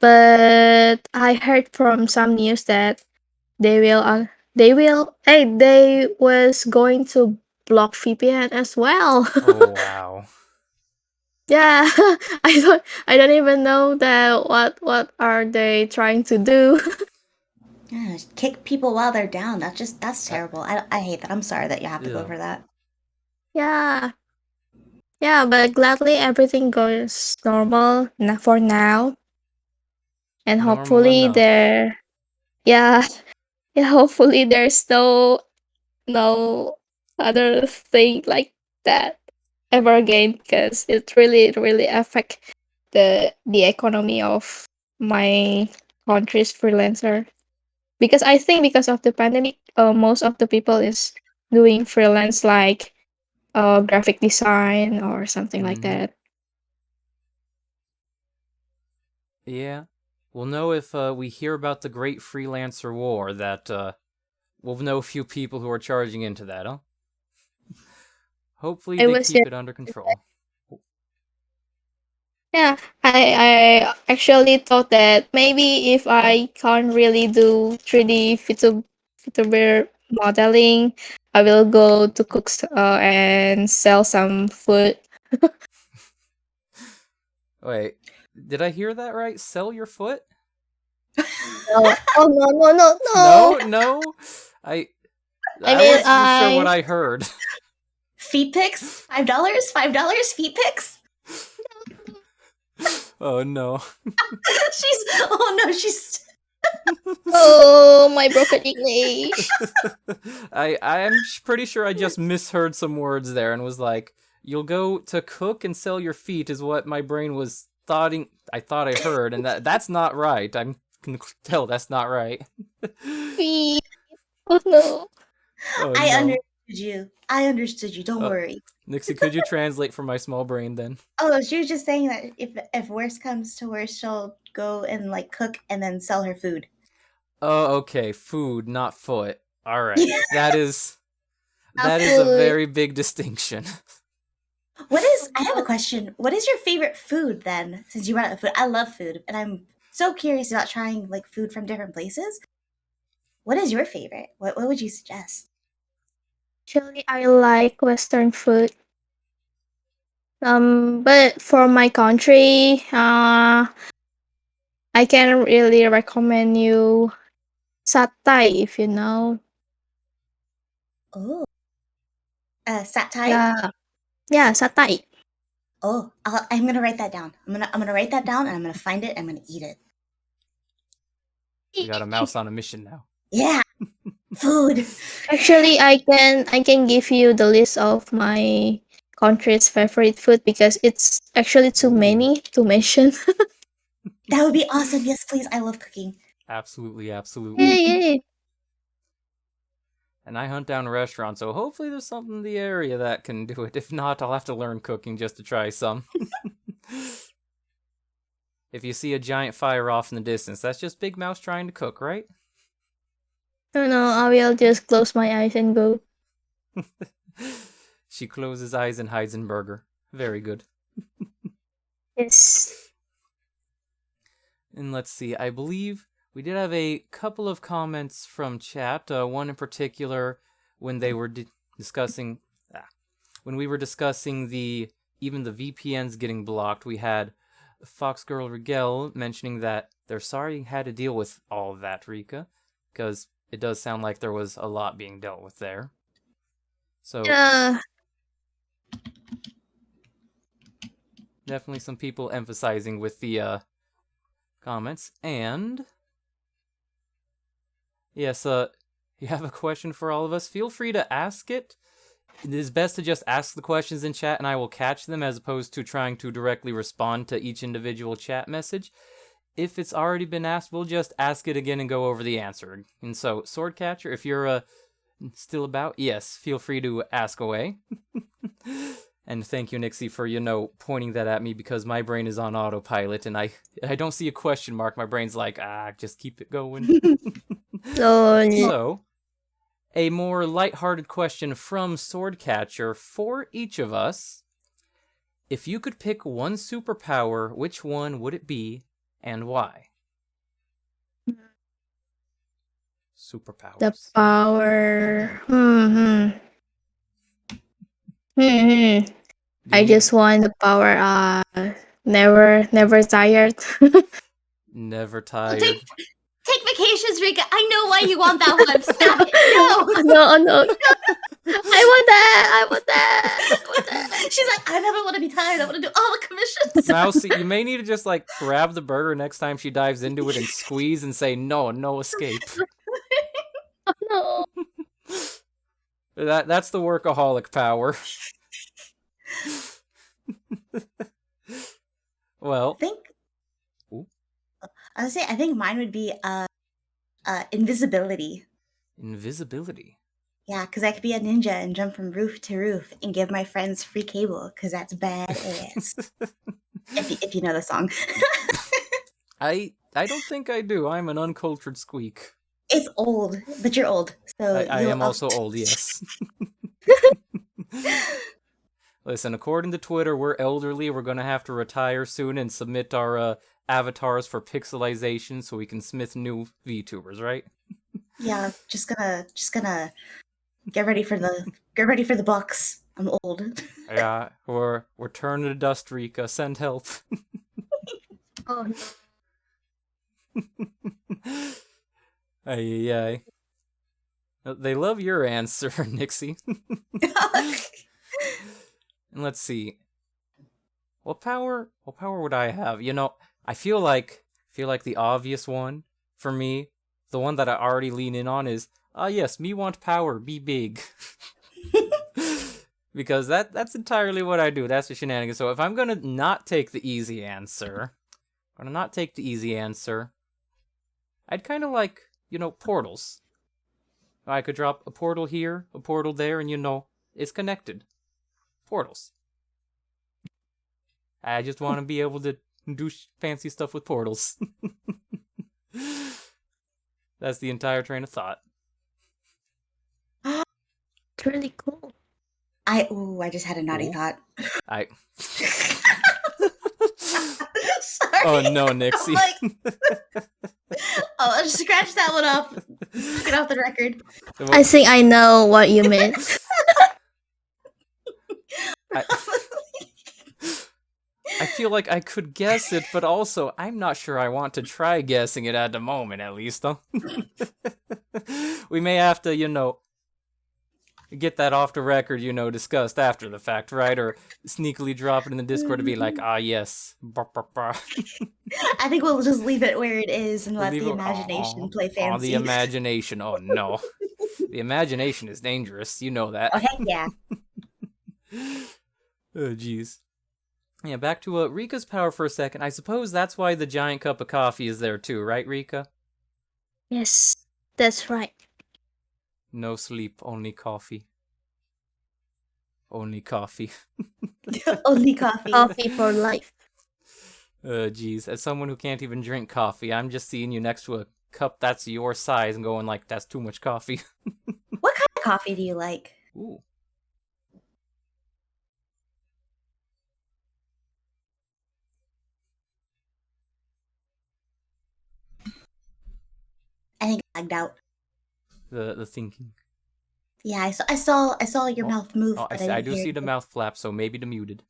B: but I heard from some news that they was going to block VPN as well.
A: Oh wow.
B: Yeah, I don't even know that what are they trying to do.
C: Yeah, just kick people while they're down. That's
A: That
C: terrible. I hate that. I'm sorry that you have to go
A: yeah.
C: for that.
B: Yeah, yeah, but gladly everything goes normal for now, and
A: Normal
B: hopefully
A: enough.
B: yeah, yeah, hopefully there's no other thing like that ever again because it really affect the economy of my country's freelancer because I think because of the pandemic most of the people is doing freelance like graphic design or something like
A: Mm-hmm.
B: that.
A: Yeah. We'll know if we hear about the great freelancer war. That we'll know a few people who are charging into that, huh? Hopefully
B: I
A: they
B: was
A: keep it under control.
B: Yeah, I actually thought that maybe if I can't really do 3D Vtuber modeling, I will go to cooks and sell some food.
A: Wait, did I hear that right? Sell your foot?
B: No, oh no no no
A: No,
B: no!
A: no. I
B: I
A: I
B: mean
A: wasn't sure what
B: I
A: I heard.
C: Feet pics? $5? Feet pics?
A: Oh no.
C: She's
B: oh my broken English.
A: I'm pretty sure I just misheard some words there and was like, "You'll go to cook and sell your feet," is what my brain was thoughting. I thought I heard, and that's not right. I can tell that's not right.
B: Please. Oh no.
A: Oh
C: I
A: no.
C: understood you. Don't worry.
A: Nixie, could you translate for my small brain then?
C: Oh, she was just saying that if worst comes to worst, she'll go and like cook and then sell her food.
A: Oh, okay. Food, not foot. All right. That is a
B: Food.
A: very big distinction.
C: I have a question. What is your favorite food then? Since you brought up food, I love food, and I'm so curious about trying like food from different places. What is your favorite? What would you suggest?
B: Actually, I like Western food. But for my country, I can really recommend you satay if you know.
C: Oh, satay.
B: Yeah, yeah, satay.
C: Oh, I'm gonna write that down. I'm gonna write that down, and I'm gonna find it. I'm gonna eat it.
A: We got a mouse on a mission now.
C: Yeah, food.
B: Actually, I can give you the list of my country's favorite food because it's actually too
A: Ooh.
B: many to mention.
C: That would be awesome. Yes, please. I love cooking.
A: Absolutely,
B: Yeah,
A: absolutely.
B: yeah.
A: And I hunt down restaurants, so hopefully there's something in the area that can do it. If not, I'll have to learn cooking just to try some. If you see a giant fire off in the distance, that's just Big Mouse trying to cook, right?
B: No, I will just close my eyes and go.
A: She closes eyes and hides in burger. Very good.
B: Yes.
A: And let's see, I believe we did have a couple of comments from chat. One in particular, when they were discussing, when we were discussing even the VPNs getting blocked, we had Foxgirl Rigel mentioning that they're sorry you had to deal with all of that, Rika, because it does sound like there was a lot being dealt with there. So
B: Yeah.
A: definitely some people emphasizing with the comments. And yes, you have a question for all of us, feel free to ask it. It is best to just ask the questions in chat and I will catch them as opposed to trying to directly respond to each individual chat message. If it's already been asked, we'll just ask it again and go over the answer. And so, Swordcatcher, if you're still about, yes, feel free to ask away. And thank you, Nixie, for, pointing that at me because my brain is on autopilot and I don't see a question mark. My brain's like, just keep it going. So, a more lighthearted question from Swordcatcher for each of us. If you could pick one superpower, which one would it be and why? Superpowers.
B: The power. I just want the power. Never tired.
A: Never tired.
C: Take vacations, Rika. I know why you want that one. Stop it.
B: No, no. I want that.
C: She's like, I never want to be tired. I want to do all the commissions.
A: Mousy, you may need to just grab the burger next time she dives into it and squeeze and say no escape.
B: Oh, no.
A: That's the workaholic power. Well,
C: I think mine would be invisibility.
A: Invisibility.
C: Yeah, because I could be a ninja and jump from roof to roof and give my friends free cable because that's badass. if you know the song.
A: I I don't think I do. I'm an uncultured squeak.
C: It's old, but you're old, so
A: I
C: you'll
A: am also old, yes. Listen, according to Twitter, we're elderly. We're gonna have to retire soon and submit our avatars for pixelization so we can smith new VTubers, right?
C: Yeah, just gonna get ready for the bucks. I'm old.
A: Yeah, we're turning to dust, Rika. Send help.
B: Oh,
A: Ay, ay. They love your answer, Nixie. And let's see. What power would I have? You know, I feel like the obvious one for me, the one that I already lean in on is, yes, me want power, be big. Because that's entirely what I do. That's the shenanigans. So if I'm gonna not take the easy answer, I'd kind of like, portals. I could drop a portal here, a portal there, and it's connected. Portals. I just want to be able to do fancy stuff with portals. That's the entire train of thought.
B: it's really cool.
C: I just had a naughty
A: Ooh.
C: thought. Sorry.
A: Oh no, Nixie.
C: I'll just scratch that one off. Get off the record.
B: I think I know what you meant.
A: I feel like I could guess it, but also I'm not sure I want to try guessing it at the moment, at least. Huh? We may have to, get that off the record, discussed after the fact, right? Or sneakily drop it in the Discord to be like, yes.
C: I think we'll just leave it where it is and let the imagination play fancy.
A: The imagination. Oh no. The imagination is dangerous. You know that.
C: Oh, heck yeah.
A: Oh, jeez. Yeah, back to Rika's power for a second. I suppose that's why the giant cup of coffee is there too, right, Rika?
B: Yes, that's right.
A: No sleep, only coffee. Only coffee.
C: Only coffee.
B: Coffee for life.
A: Jeez. As someone who can't even drink coffee, I'm just seeing you next to a cup that's your size and going like, that's too much coffee.
C: What kind of coffee do you like?
A: Ooh.
C: I think I lagged out.
A: The thinking.
C: Yeah, I saw your mouth move.
A: Oh,
C: but
A: I
C: didn't
A: do
C: hear
A: see
C: it.
A: the mouth flap, so maybe the muted.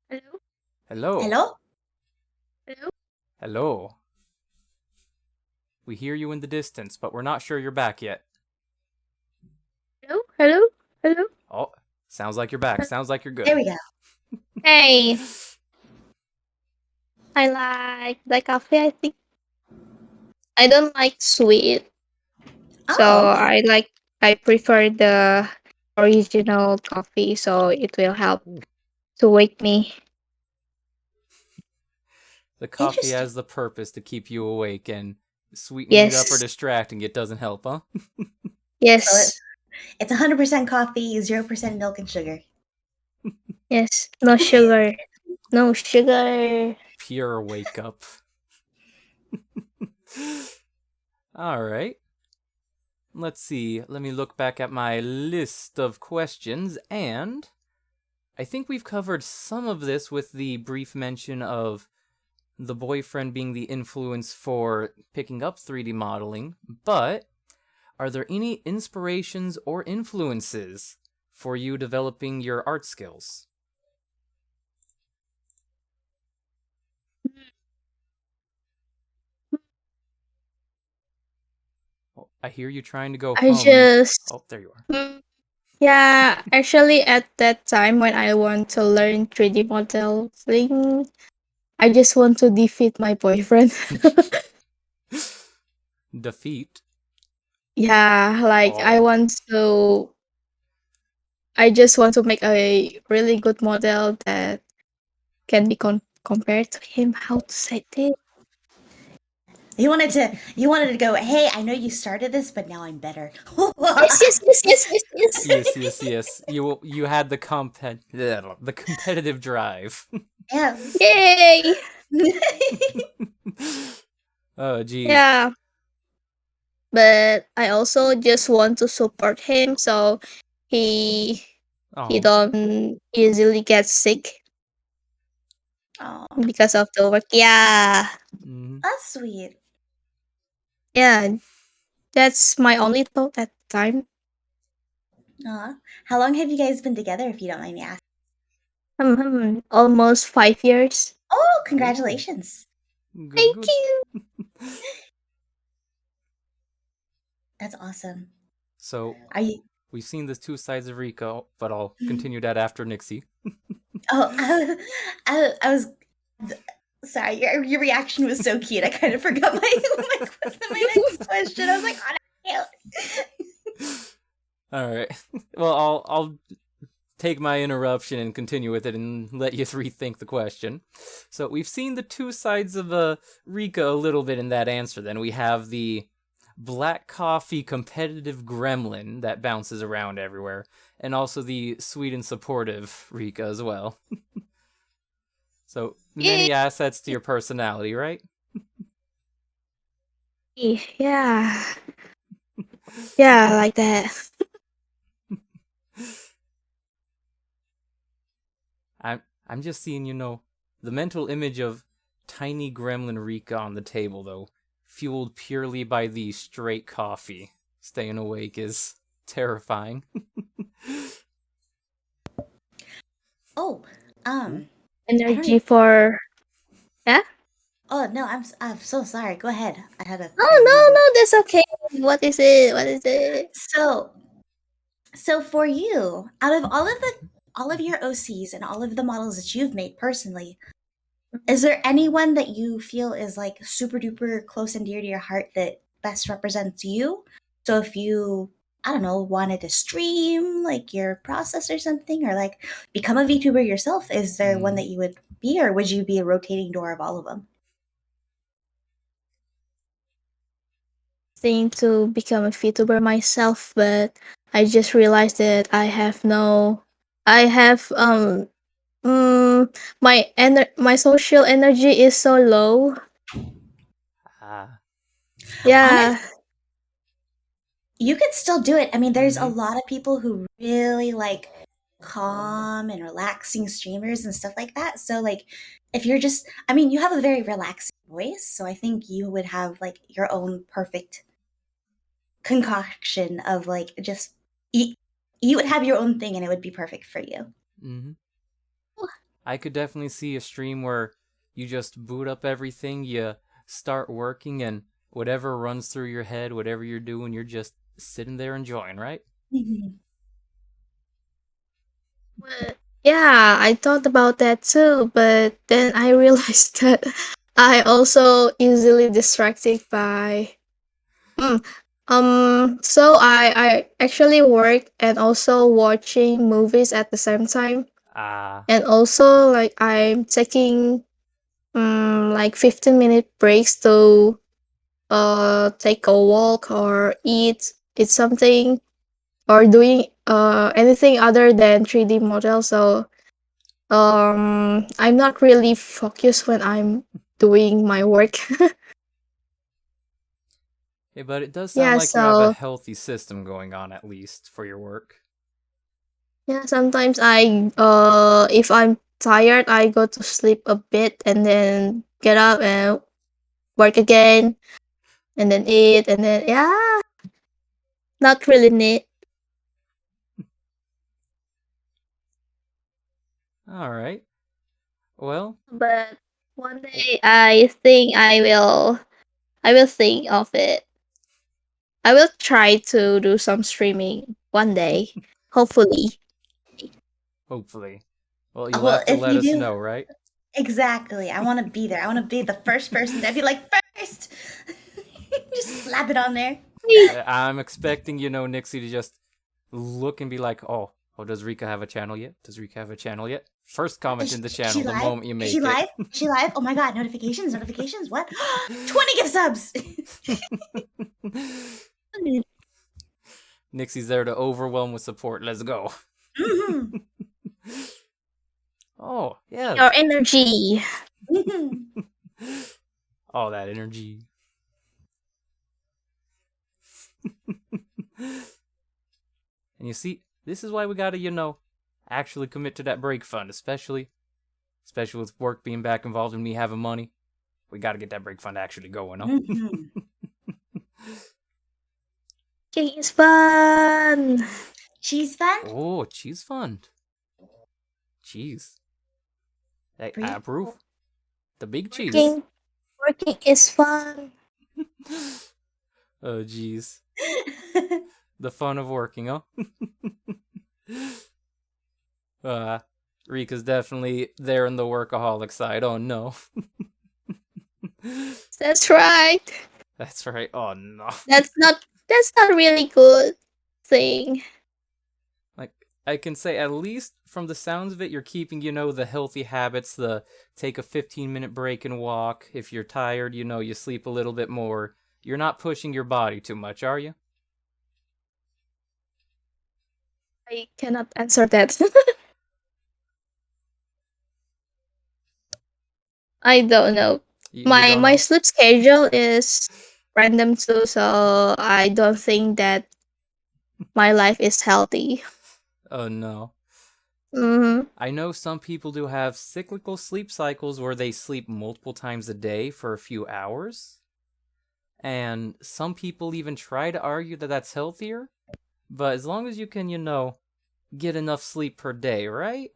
B: Hello?
A: Hello.
C: Hello?
B: Hello?
A: Hello. We hear you in the distance, but we're not sure you're back yet.
B: Hello? Hello? Hello?
A: Oh, sounds like you're back. Sounds like you're good.
C: There we go.
B: Hey, I like the coffee, I think. I don't like sweet. So
C: Oh, okay.
B: I prefer the original coffee, so it will help to wake me.
A: The coffee
C: Interesting.
A: has the purpose to keep you awake, and sweetening it up or
B: Yes.
A: distracting it doesn't help, huh?
B: Yes.
C: It's 100% coffee, 0% milk and sugar.
B: Yes. No sugar. No sugar.
A: Pure wake up. Alright. Let's see. Let me look back at my list of questions, and I think we've covered some of this with the brief mention of the boyfriend being the influence for picking up 3D modeling, but are there any inspirations or influences for you developing your art skills? Oh, I hear you trying to go
B: I
A: hum.
B: just
A: Oh, there you are.
B: yeah, actually at that time when I want to learn 3D modeling, I just want to defeat my boyfriend.
A: Defeat.
B: Yeah, like
A: Oh.
B: I just want to make a really good model that can be compared to him. How to say this?
C: You wanted to go, hey, I know you started this, but now I'm better.
B: Yes.
A: Yes. You had the competitive drive.
C: Yes.
B: Yay!
A: Oh, geez.
B: Yeah, but I also just want to support him so he he
A: Oh.
B: don't easily get sick
C: Oh,
B: because of the work. Yeah.
A: Mhm.
C: that's sweet.
B: Yeah, that's my only thought at the time.
C: Aw. How long have you guys been together, if you don't mind me asking?
B: Almost 5 years.
C: Oh,
A: Ooh.
C: congratulations.
A: Good,
B: Thank
A: good.
B: you.
C: That's awesome.
A: So,
C: Are you?
A: we've seen the two sides of Rico, but I'll continue that after Nixie.
C: Oh, I was sorry. Your reaction was so cute. I kind of forgot my next question. I was like, oh, that's cute.
A: All right. Well, I'll take my interruption and continue with it and let you rethink the question. So we've seen the two sides of Rika a little bit in that answer. Then we have the black coffee competitive gremlin that bounces around everywhere, and also the sweet and supportive Rika as well. So
B: Yay.
A: many assets to your personality, right?
B: Yeah. Yeah, like that.
A: I'm just seeing, the mental image of tiny gremlin Rika on the table, though, fueled purely by the straight coffee. Staying awake is terrifying.
C: Oh, I don't
B: Energy
C: even.
B: for yeah.
C: Oh no, I'm so sorry. Go ahead. I
B: Oh
C: didn't
B: no,
C: even.
B: no, that's okay. What is it? What is it?
C: So so for you, out of all of your OCs and all of the models that you've made personally, is there anyone that you feel is like super duper close and dear to your heart that best represents you? So if you, I don't know, wanted to stream like your process or something, or like become a VTuber yourself, is there one
A: Mm.
C: that you would be, or would you be a rotating door of all of them?
B: Thing to become a VTuber myself, but I just realized that I have my social energy is so low.
A: Ah.
B: Yeah.
C: Honest, you could still do it. I mean, there's a
A: Mm-hmm.
C: lot of people who really like calm and relaxing streamers and stuff like that. So like if you're just I mean, you have a very relaxing voice, so I think you would have like your own perfect concoction of like just you, you would have your own thing and it would be perfect for you.
A: Mm-hmm. I could definitely see a stream where you just boot up everything, you start working, and whatever runs through your head, whatever you're doing, you're just sitting there enjoying, right?
C: Mhm.
B: But yeah, I thought about that too, but then I realized that I also easily distracted by mm, so I actually work and also watching movies at the same time.
A: Ah.
B: And also like I'm taking like 15-minute breaks to take a walk or eat something or doing anything other than 3D model. So I'm not really focused when I'm doing my work.
A: Hey, but it does sound
B: Yeah,
A: like you have a
B: so
A: healthy system going on, at least, for your work.
B: yeah, sometimes I if I'm tired, I go to sleep a bit and then get up and work again and then eat and then yeah, not really neat.
A: Alright. Well,
B: But one day I think I will think of it. I will try to do some streaming one day, hopefully.
A: hopefully. Well, you'll
C: Well,
A: have to
C: if
A: let
C: you
A: us
C: do,
A: know, right?
C: exactly. I want to be there. I want to be the first person to be like first. Just slap it on there.
A: I'm expecting, Nixie to just look and be like, oh, does Rika have a channel yet? Does Rika have a channel yet? First comment in the
C: Is she
A: channel the
C: live?
A: moment you
C: Is she
A: make it.
C: live? Is she live? Oh my god, notifications. What? 20 gift subs.
A: Nixie's there to overwhelm with support. Let's go.
C: Mhm.
A: Oh, Yeah.
B: Your energy.
A: All that energy. And you see, this is why we gotta, actually commit to that break fund, especially with work being back involved and me having money. We gotta get that break fund actually going, huh?
B: Cooking is fun.
C: Cheese fun?
A: Oh, cheese fund. Cheese. Hey, I
C: Brie?
A: approve. The big cheese.
B: Working is fun.
A: Oh, jeez. The fun of working, huh? Rika's definitely there in the workaholic side. Oh, no.
B: That's right.
A: That's right. Oh, no.
B: That's not really good thing.
A: Like, I can say at least from the sounds of it, you're keeping, the healthy habits, the take a 15-minute break and walk. If you're tired, you sleep a little bit more. You're not pushing your body too much, are you?
B: I cannot answer that. I don't know.
A: You don't
B: My
A: know?
B: sleep schedule is random too, so I don't think that my life is healthy.
A: Oh, no.
B: Mm-hmm.
A: I know some people do have cyclical sleep cycles where they sleep multiple times a day for a few hours. And some people even try to argue that that's healthier. But as long as you can, get enough sleep per day, right?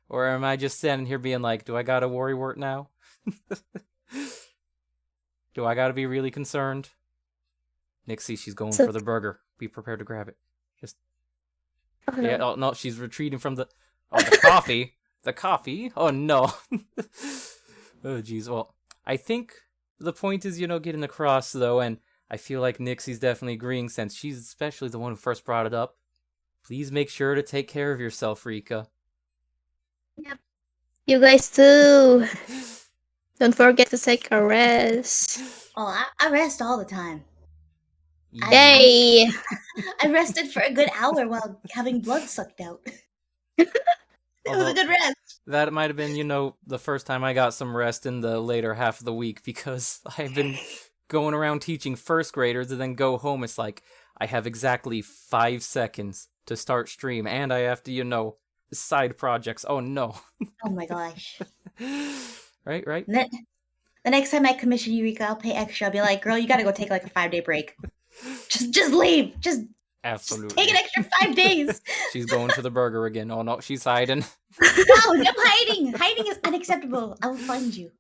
A: Or am I just standing here being like, do I gotta worry wart now? Do I gotta be really concerned? Nixie, she's going
B: So,
A: for the burger. Be prepared to grab it. Just
B: oh, no.
A: yeah. Oh no, she's retreating from the. Oh, the coffee. The coffee. Oh no. Oh jeez. Well, I think the point is, getting across though, and I feel like Nixie's definitely agreeing since she's especially the one who first brought it up. Please make sure to take care of yourself, Rika.
B: Yep. You guys too. Don't forget to take a rest.
C: Oh, I rest all the time.
B: Yay!
C: I rested for a good hour while having blood sucked out. It was a good rest.
A: That might have been, the first time I got some rest in the later half of the week because I've been going around teaching first graders and then go home. It's like I have exactly 5 seconds to start stream and I have to, side projects. Oh no.
C: Oh my gosh.
A: Right?
C: The next time I commission Eureka, I'll pay extra. I'll be like, girl, you gotta go take like a 5-day break. Just leave. Just
A: Absolutely.
C: take an extra 5 days.
A: She's going to the burger again. Oh no, she's hiding.
C: No hiding. Hiding is unacceptable. I will find you.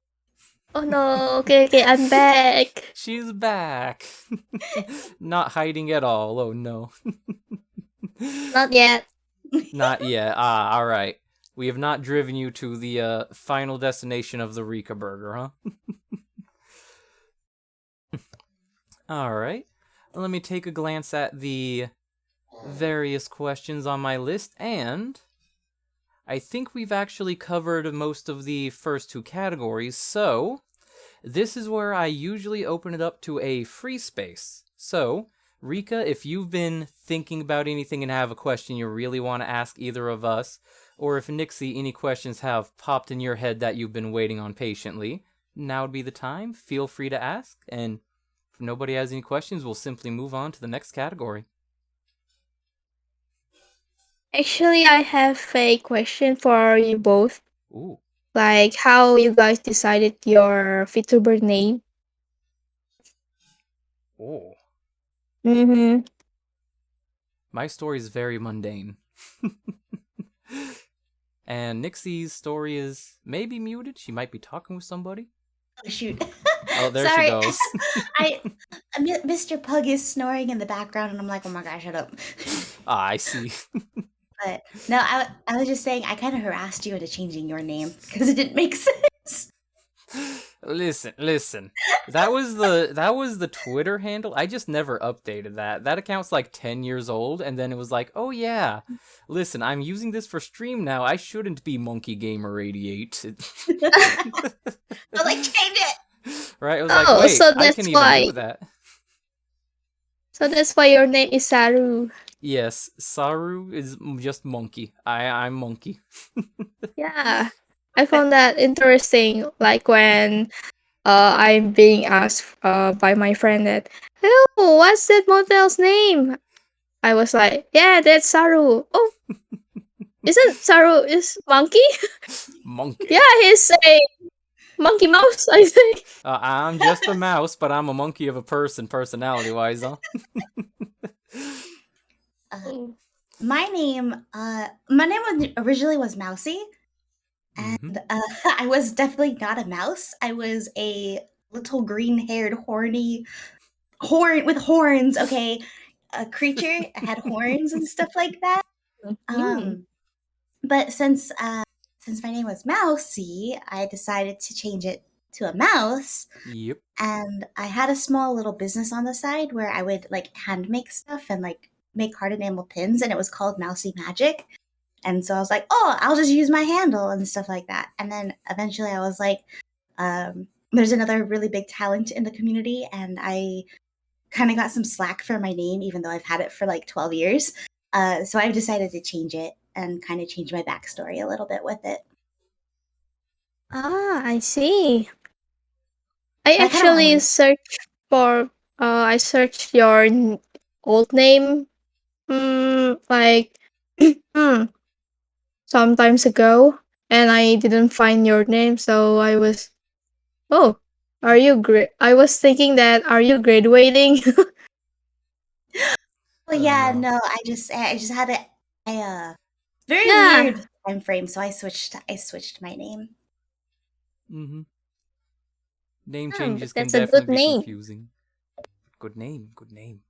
B: Oh no, okay, I'm back.
A: She's back. Not hiding at all. Oh no.
B: Not yet.
A: Not yet. Ah, alright. We have not driven you to the final destination of the Rika burger, huh? Alright. Let me take a glance at the various questions on my list, and I think we've actually covered most of the first two categories, so this is where I usually open it up to a free space. So, Rika, if you've been thinking about anything and have a question you really want to ask either of us, or if Nixie, any questions have popped in your head that you've been waiting on patiently, now would be the time. Feel free to ask, and if nobody has any questions, we'll simply move on to the next category.
B: Actually, I have a question for you both.
A: Ooh.
B: Like, how you guys decided your Vtuber name?
A: Oh.
B: Mm-hmm.
A: My story is very mundane. And Nixie's story is maybe muted. She might be talking with somebody.
C: Oh shoot.
A: Oh, there
C: Sorry.
A: she goes.
C: Mr. Pug is snoring in the background, and I'm like, oh my gosh, shut up.
A: Ah, I see.
C: But no, I was just saying I kind of harassed you into changing your name because it didn't make sense.
A: Listen. That was the Twitter handle. I just never updated that. That account's like 10 years old, and then it was like, oh yeah, listen, I'm using this for stream now. I shouldn't be Monkey Gamer 88.
C: I was like, change it.
A: Right? I was
B: Oh,
A: like, wait,
B: so
A: I
B: that's
A: can
B: why.
A: even do that.
B: So that's why your name is Saru.
A: Yes, Saru is just monkey. I'm monkey.
B: Yeah. I found that interesting. Like when I'm being asked by my friend that, oh, what's that model's name? I was like, yeah, that's Saru. Oh, isn't Saru is monkey?
A: Monkey.
B: Yeah, he's a monkey mouse, I think.
A: I'm just a mouse, but I'm a monkey of a person, personality-wise, huh?
C: My name originally was Mousy, and I was definitely not a mouse. I was a little green-haired, horn with horns. Okay, a creature. I had horns and stuff like that.
B: Mhm.
C: But since my name was Mousy, I decided to change it to a mouse.
A: Yep.
C: And I had a small little business on the side where I would like hand make stuff and like make hard enamel pins, and it was called Mousy Magic. And so I was like, oh, I'll just use my handle and stuff like that. And then eventually I was like, there's another really big talent in the community, and I kind of got some slack for my name, even though I've had it for like 12 years. So I've decided to change it and kind of change my backstory a little bit with it.
B: Ah, I see. I
C: But I kind of
B: actually
C: want
B: searched for I searched your old name like sometimes ago, and I didn't find your name, so I was, oh, are you I was thinking that, are you graduating?
C: well, yeah,
A: No.
C: no, I just had a very
B: Yeah.
C: weird time frame, so I switched my name.
A: Mm-hmm. Name
B: But
A: changes can
B: that's a good
A: definitely be
B: name.
A: confusing. Good name, good name.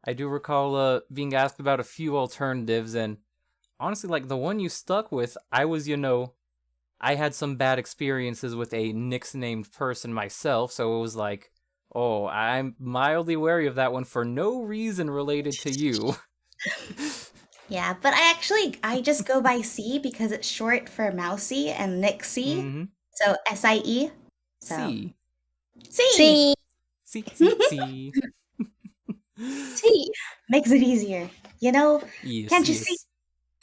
A: I do recall being asked about a few alternatives, and honestly, like the one you stuck with, I had some bad experiences with a Nix named person myself, so it was like, oh, I'm mildly wary of that one for no reason related to you.
C: Yeah, but I just go by C because it's short for Mousy and Nixie.
A: Mm-hmm.
C: So SIE. So
A: C.
C: C.
B: See,
A: C, C, C.
B: see.
C: Makes it easier.
A: Yes,
C: Can't you see?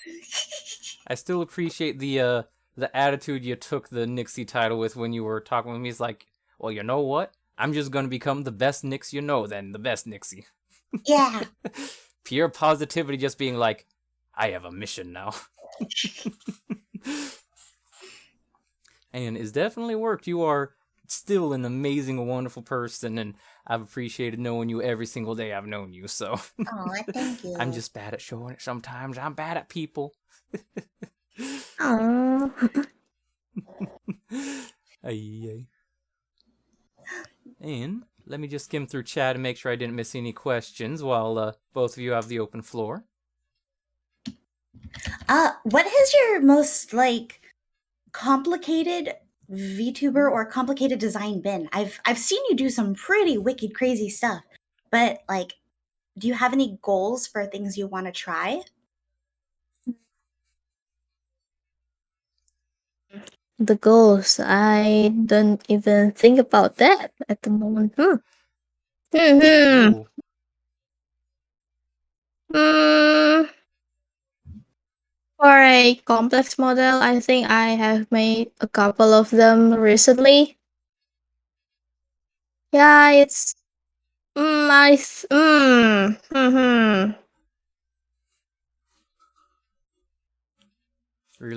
A: yes. I still appreciate the attitude you took the Nixie title with when you were talking with me. It's like, well, you know what? I'm just gonna become the best Nix you know then, the best Nixie.
C: Yeah.
A: Pure positivity, just being like, I have a mission now. And it's definitely worked. You are still an amazing, wonderful person, and I've appreciated knowing you every single day I've known you, so.
C: Oh, thank you.
A: I'm just bad at showing it sometimes. I'm bad at people.
B: Oh,
A: Ay. And let me just skim through chat and make sure I didn't miss any questions while both of you have the open floor.
C: What has your most like complicated VTuber or complicated design been? I've seen you do some pretty wicked crazy stuff, but like, do you have any goals for things you want to try?
B: the goals. I don't even think about that at the moment. Hmm.
A: Ooh.
B: Hmm. For a complex model, I think I have made a couple of them recently. Yeah, it's nice.
A: Really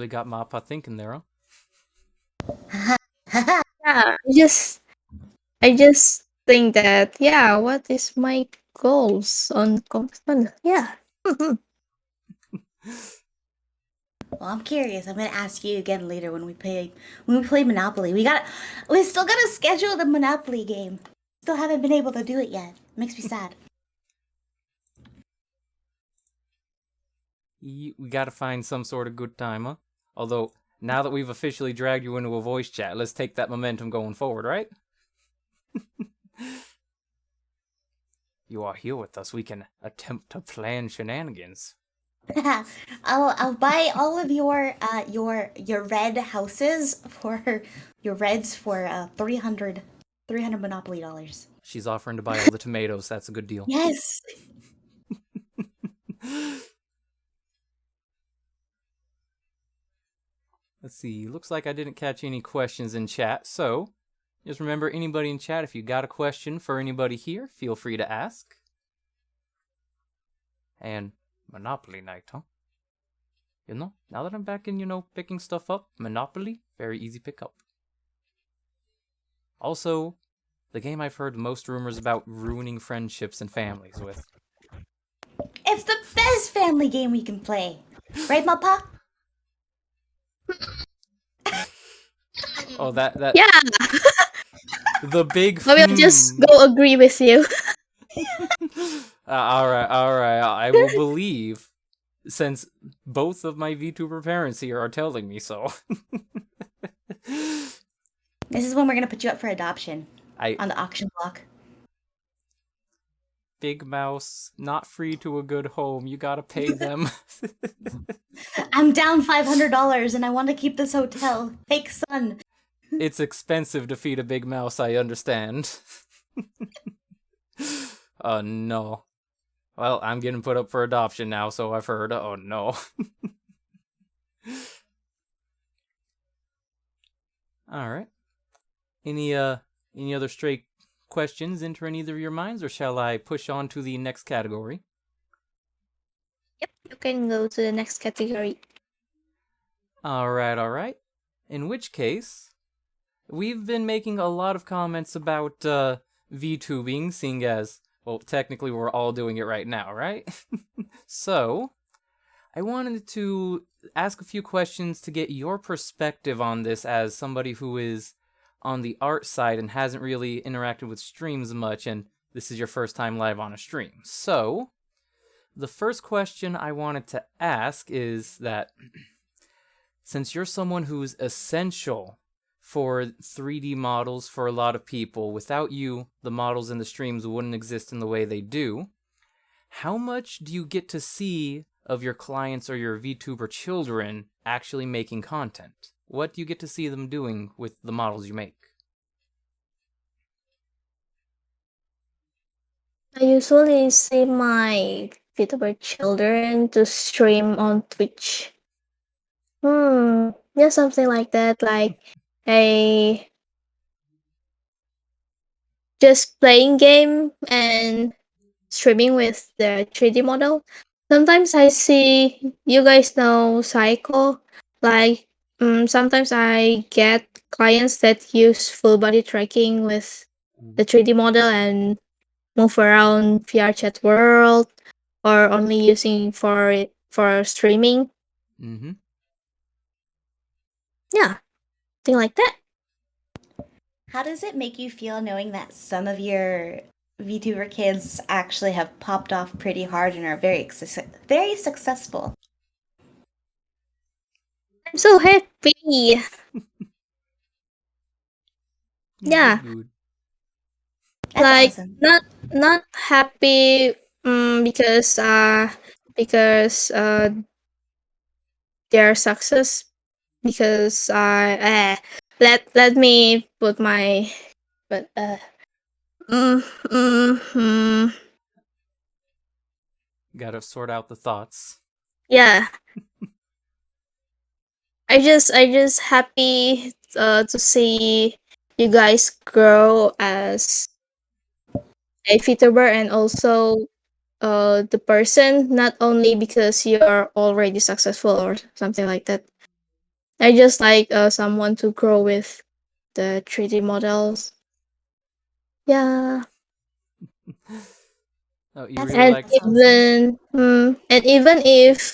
A: got Mappa thinking there, huh?
B: Yeah, I just think that, yeah, what is my goals on complex model? Yeah.
C: Well, I'm curious. I'm gonna ask you again later when we play Monopoly. We still gotta schedule the Monopoly game. Still haven't been able to do it yet. Makes me sad.
A: We gotta find some sort of good time, huh? Although, now that we've officially dragged you into a voice chat, let's take that momentum going forward, right? You are here with us. We can attempt to plan shenanigans.
C: I'll buy all of your red houses for your reds for 300 Monopoly dollars.
A: She's offering to buy all the tomatoes. That's a good deal.
C: Yes.
A: Let's see. Looks like I didn't catch any questions in chat, so just remember, anybody in chat, if you got a question for anybody here, feel free to ask. And Monopoly night, huh? Now that I'm back in, picking stuff up, Monopoly, very easy pick up. Also, the game I've heard most rumors about ruining friendships and families with.
C: It's the best family game we can play. Right, Mappa?
A: Oh, that
B: Yeah,
A: the big
B: I will just go agree with you.
A: all right. I will believe, since both of my VTuber parents here are telling me so.
C: This is when we're gonna put you up for adoption on the auction block.
A: Big Mouse, not free to a good home. You gotta pay them.
C: I'm down $500 and I want to keep this hotel. Fake son.
A: It's expensive to feed a big mouse, I understand. Oh no. Well, I'm getting put up for adoption now, so I've heard. Oh no. Alright. Any other stray questions entering either of your minds, or shall I push on to the next category?
B: Yep, you can go to the next category.
A: Alright. In which case, we've been making a lot of comments about VTubing, seeing as, well, technically we're all doing it right now, right? So, I wanted to ask a few questions to get your perspective on this as somebody who is on the art side and hasn't really interacted with streams much, and this is your first time live on a stream. So, the first question I wanted to ask is that, since you're someone who's essential for 3D models for a lot of people, without you, the models in the streams wouldn't exist in the way they do, how much do you get to see of your clients or your VTuber children actually making content? What do you get to see them doing with the models you make?
B: I usually see my VTuber children to stream on Twitch. Yeah, something like that. Like a just playing game and streaming with the 3D model. Sometimes I see, you guys know Psycho. Like sometimes I get clients that use full body tracking with the 3D model and move around VR chat world, or only using for streaming.
A: Mm-hmm.
B: Yeah, thing like that.
C: How does it make you feel knowing that some of your VTuber kids actually have popped off pretty hard and are very successful?
B: I'm so happy. Yeah,
C: That's
B: like
C: awesome.
B: not happy because their success, because let me put my but mm, mm, mm,
A: Gotta sort out the thoughts.
B: yeah, I just happy to see you guys grow as a VTuber, and also the person, not only because you're already successful or something like that. I just like someone to grow with the 3D models. Yeah.
A: Oh, you
C: That's
A: really
B: And
A: like...
C: awesome.
B: even if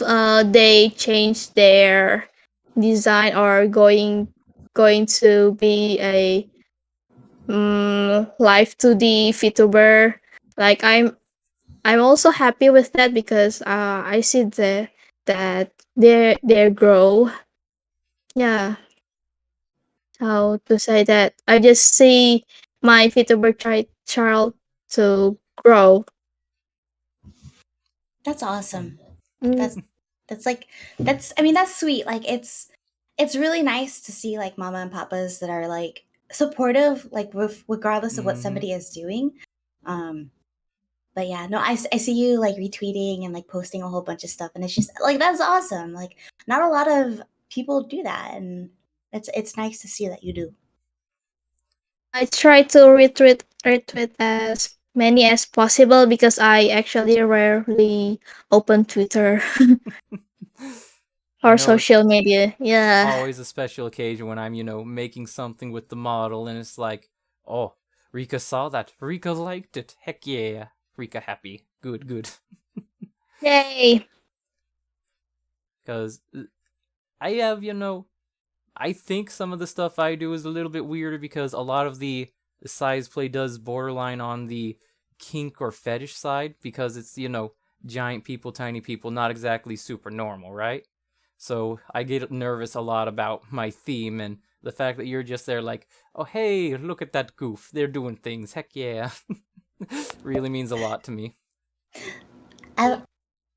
B: they change their design, or going to be a live 2D VTuber, like I'm also happy with that, because I see that they grow. Yeah, how to say that? I just see my VTuber child to grow.
C: That's awesome.
B: Mm,
C: That's like I mean that's sweet. Like it's really nice to see like mama and papas that are like supportive, like regardless of what
A: Mm-hmm.
C: somebody is doing. Um but yeah, no, I see you like retweeting and like posting a whole bunch of stuff, and it's just like that's awesome. Like not a lot of people do that, and it's nice to see that you do.
B: I try to retweet as many as possible because I actually rarely open Twitter
A: I
B: or
A: know it's
B: social media. Yeah.
A: always a special occasion when I'm, making something with the model, and it's like, oh, Rika saw that. Rika liked it. Heck yeah. Rika happy. Good, good.
B: Yay.
A: Because I have, I think some of the stuff I do is a little bit weirder because a lot of the size play does borderline on the kink or fetish side because it's, giant people, tiny people, not exactly super normal, right? So I get nervous a lot about my theme and the fact that you're just there like, oh, hey, look at that goof. They're doing things. Heck yeah. Really means a lot to me.
C: I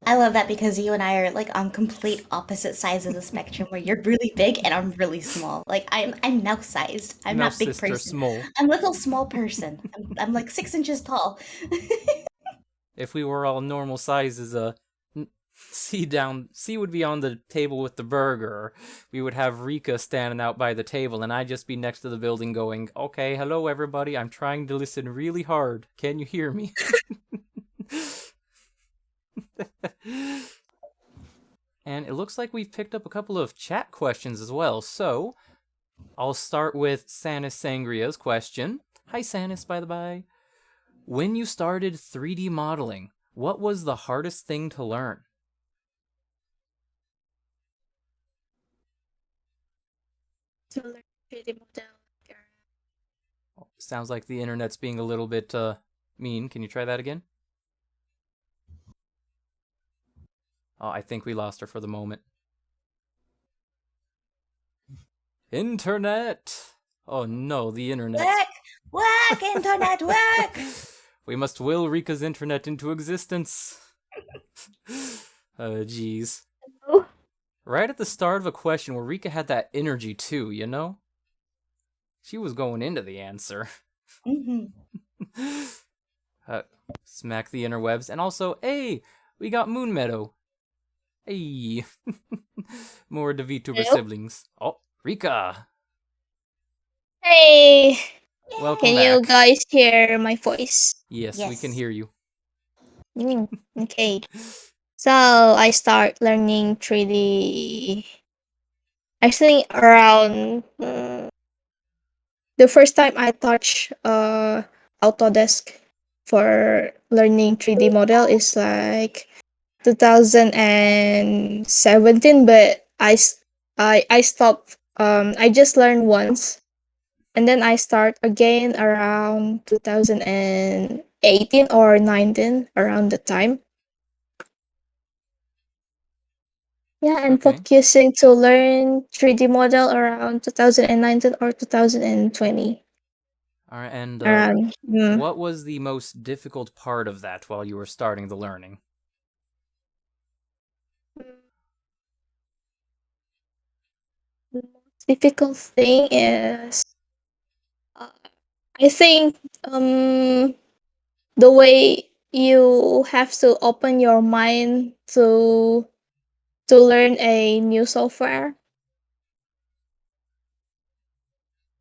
C: I love that because you and I are like on complete opposite sides of the spectrum where you're really big and I'm really small. Like I'm mouse sized. I'm
A: Now,
C: not big
A: sister,
C: person.
A: small.
C: I'm little small person. I'm like 6 inches tall.
A: If we were all normal sizes, C would be on the table with the burger. We would have Rika standing out by the table, and I'd just be next to the building going, okay, hello everybody, I'm trying to listen really hard. Can you hear me? And it looks like we've picked up a couple of chat questions as well, so I'll start with Sanis Sangria's question. Hi Sanis, by the by. When you started 3D modeling, what was the hardest thing to learn?
B: To learn 3D model.
A: Sounds like the internet's being a little bit mean. Can you try that again? Oh, I think we lost her for the moment. Internet! Oh no, the internet.
C: Work, internet, work.
A: We must will Rika's internet into existence. Jeez.
B: Oh.
A: Right at the start of a question where Rika had that energy too, you know? She was going into the answer.
C: Mm-hmm.
A: Smack the interwebs. And also, hey, we got Moon Meadow. Hey. More of the Vtuber
B: Hello?
A: siblings. Oh, Rika.
B: Hey.
A: Welcome
B: Can you
A: back.
B: guys hear my voice?
A: Yes, we can
C: Yes.
A: hear you.
B: Okay. So I start learning 3D. I think around the first time I touch Autodesk for learning 3D model is like 2017, but I stopped. I just learned once, and then I start again around 2018 or 19 around the time. Yeah, and
A: Okay.
B: focusing to learn 3D model around 2019 or 2020.
A: All right, and
B: Around.
A: what was the most difficult part of that while you were starting the learning?
B: The most difficult thing is, uh, I think, the way you have to open your mind to learn a new software.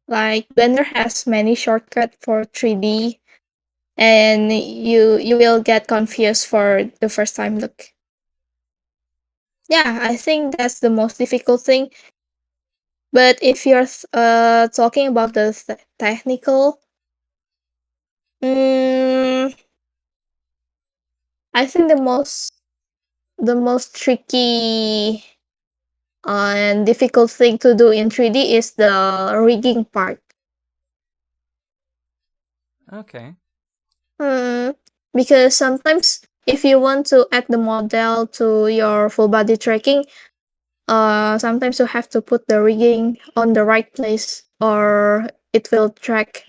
B: Like Blender has many shortcuts for 3D, and you will get confused for the first time look. Yeah, I think that's the most difficult thing. But if you're talking about the technical, mm, I think the most tricky and difficult thing to do in 3D is the rigging part.
A: Okay.
B: Hmm, because sometimes if you want to add the model to your full body tracking, sometimes you have to put the rigging on the right place or it will track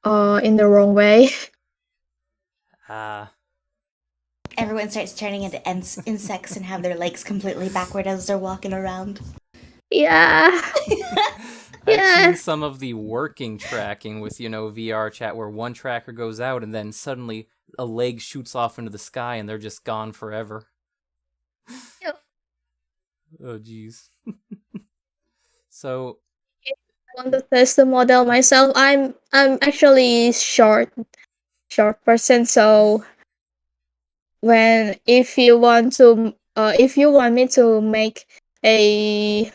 B: in the wrong way.
C: Everyone starts turning into insects and have their legs completely backward as they're walking around.
B: Yeah.
A: I've
B: Yeah.
A: seen some of the working tracking with, VR chat where one tracker goes out and then suddenly a leg shoots off into the sky and they're just gone forever.
B: Yep.
A: Oh, jeez. So,
B: I want to test the model myself. I'm actually short person, so when if you want me to make a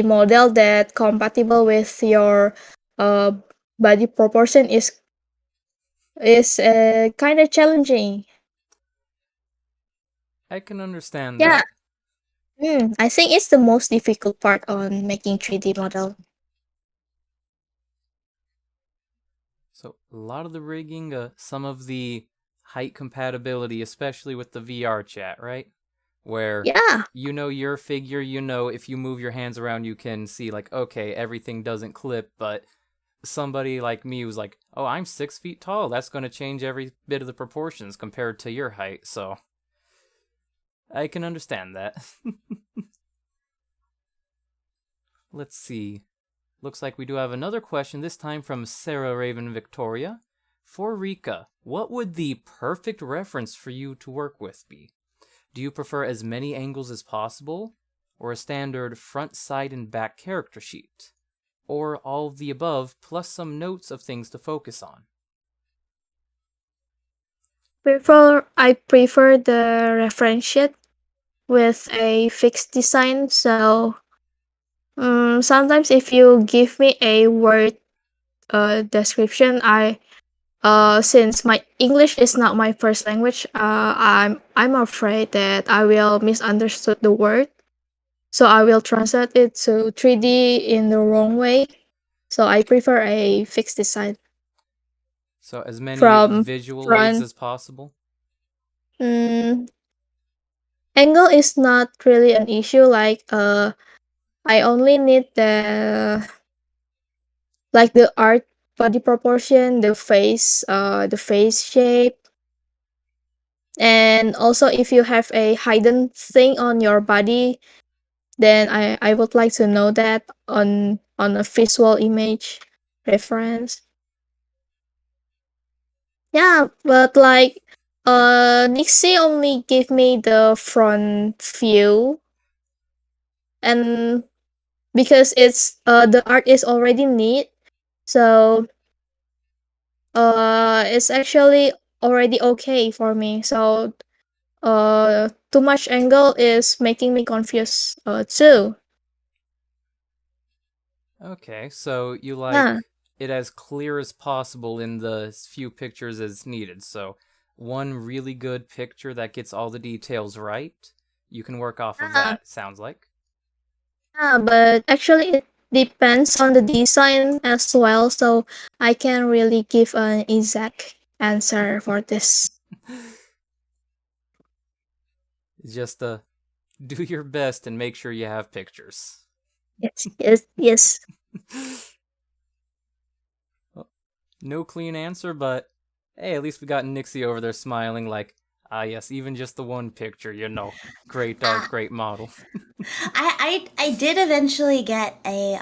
B: model that compatible with your uh body proportion is kind of challenging.
A: I can understand
B: Yeah.
A: that.
B: I think it's the most difficult part on making 3D model.
A: So, a lot of the rigging, some of the height compatibility, especially with the VR chat, right? Where
B: Yeah.
A: you know your figure, you know if you move your hands around, you can see, like, okay, everything doesn't clip, but somebody like me who's like, oh, I'm 6 feet tall, that's going to change every bit of the proportions compared to your height, so I can understand that. Let's see. Looks like we do have another question, this time from Sarah Raven Victoria. For Rika, what would the perfect reference for you to work with be? Do you prefer as many angles as possible, or a standard front, side, and back character sheet? Or all of the above, plus some notes of things to focus on?
B: I prefer the reference sheet with a fixed design. So sometimes if you give me a word description, I since my English is not my first language, I'm afraid that I will misunderstood the word. So I will translate it to 3D in the wrong way. So I prefer a fixed design
A: So, as many
B: from
A: visual aids
B: front.
A: as possible?
B: Mm, Angle is not really an issue. Like I only need the art body proportion, the face shape, and also if you have a hidden thing on your body, then I would like to know that on a visual image reference. Yeah, but like Nixie only gave me the front view, and because the art is already neat, so it's actually already okay for me. So too much angle is making me confused too.
A: Okay, so you
B: Yeah.
A: like it as clear as possible in the few pictures as needed. So, one really good picture that gets all the details right, you can work off of
B: Yeah.
A: that, sounds like.
B: Yeah, but actually it depends on the design as well, so I can't really give an exact answer for this.
A: Just do your best and make sure you have pictures.
B: Yes, yes, yes.
A: Well, no clean answer, but hey, at least we got Nixie over there smiling like, ah, yes, even just the one picture, great art,
C: Ah,
A: great model.
C: I did eventually get a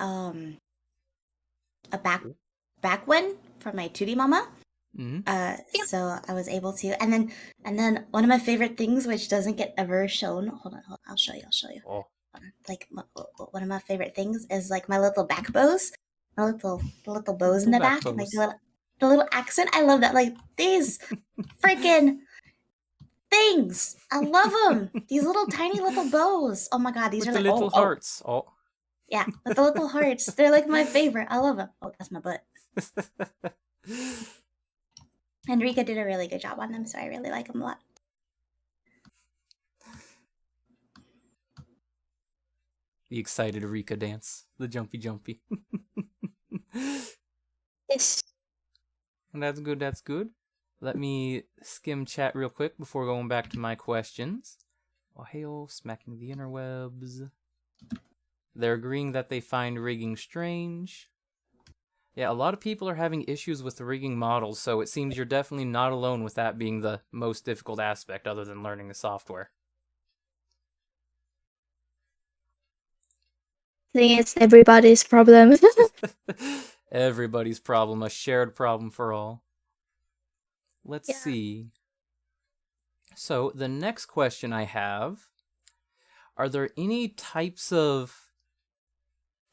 C: back one for my 2D mama.
A: Mm-hmm.
B: Yeah.
C: So I was able to, and then one of my favorite things, which doesn't get ever shown. Hold on, I'll show you. I'll show you.
A: Oh,
C: Like one of my favorite things is like my little back bows, the little bows in
A: little
C: the
A: back
C: back, and like
A: pose.
C: the little accent. I love that. Like these freaking things. I love them. These little tiny little bows. Oh my god, these
A: With
C: are
A: the
C: like
A: little hearts. Oh.
C: yeah, with the little hearts. They're like my favorite. I love them. Oh, that's my butt. Enrica did a really good job on them, so I really like them a lot.
A: The excited Rika dance. The jumpy jumpy.
B: Yes.
A: That's good, that's good. Let me skim chat real quick before going back to my questions. Oh, hail, smacking the interwebs. They're agreeing that they find rigging strange. Yeah, a lot of people are having issues with the rigging models, so it seems you're definitely not alone with that being the most difficult aspect other than learning the software.
B: I think it's everybody's problem.
A: Everybody's problem, a shared problem for all. Let's
B: Yeah.
A: see. So, the next question I have, are there any types of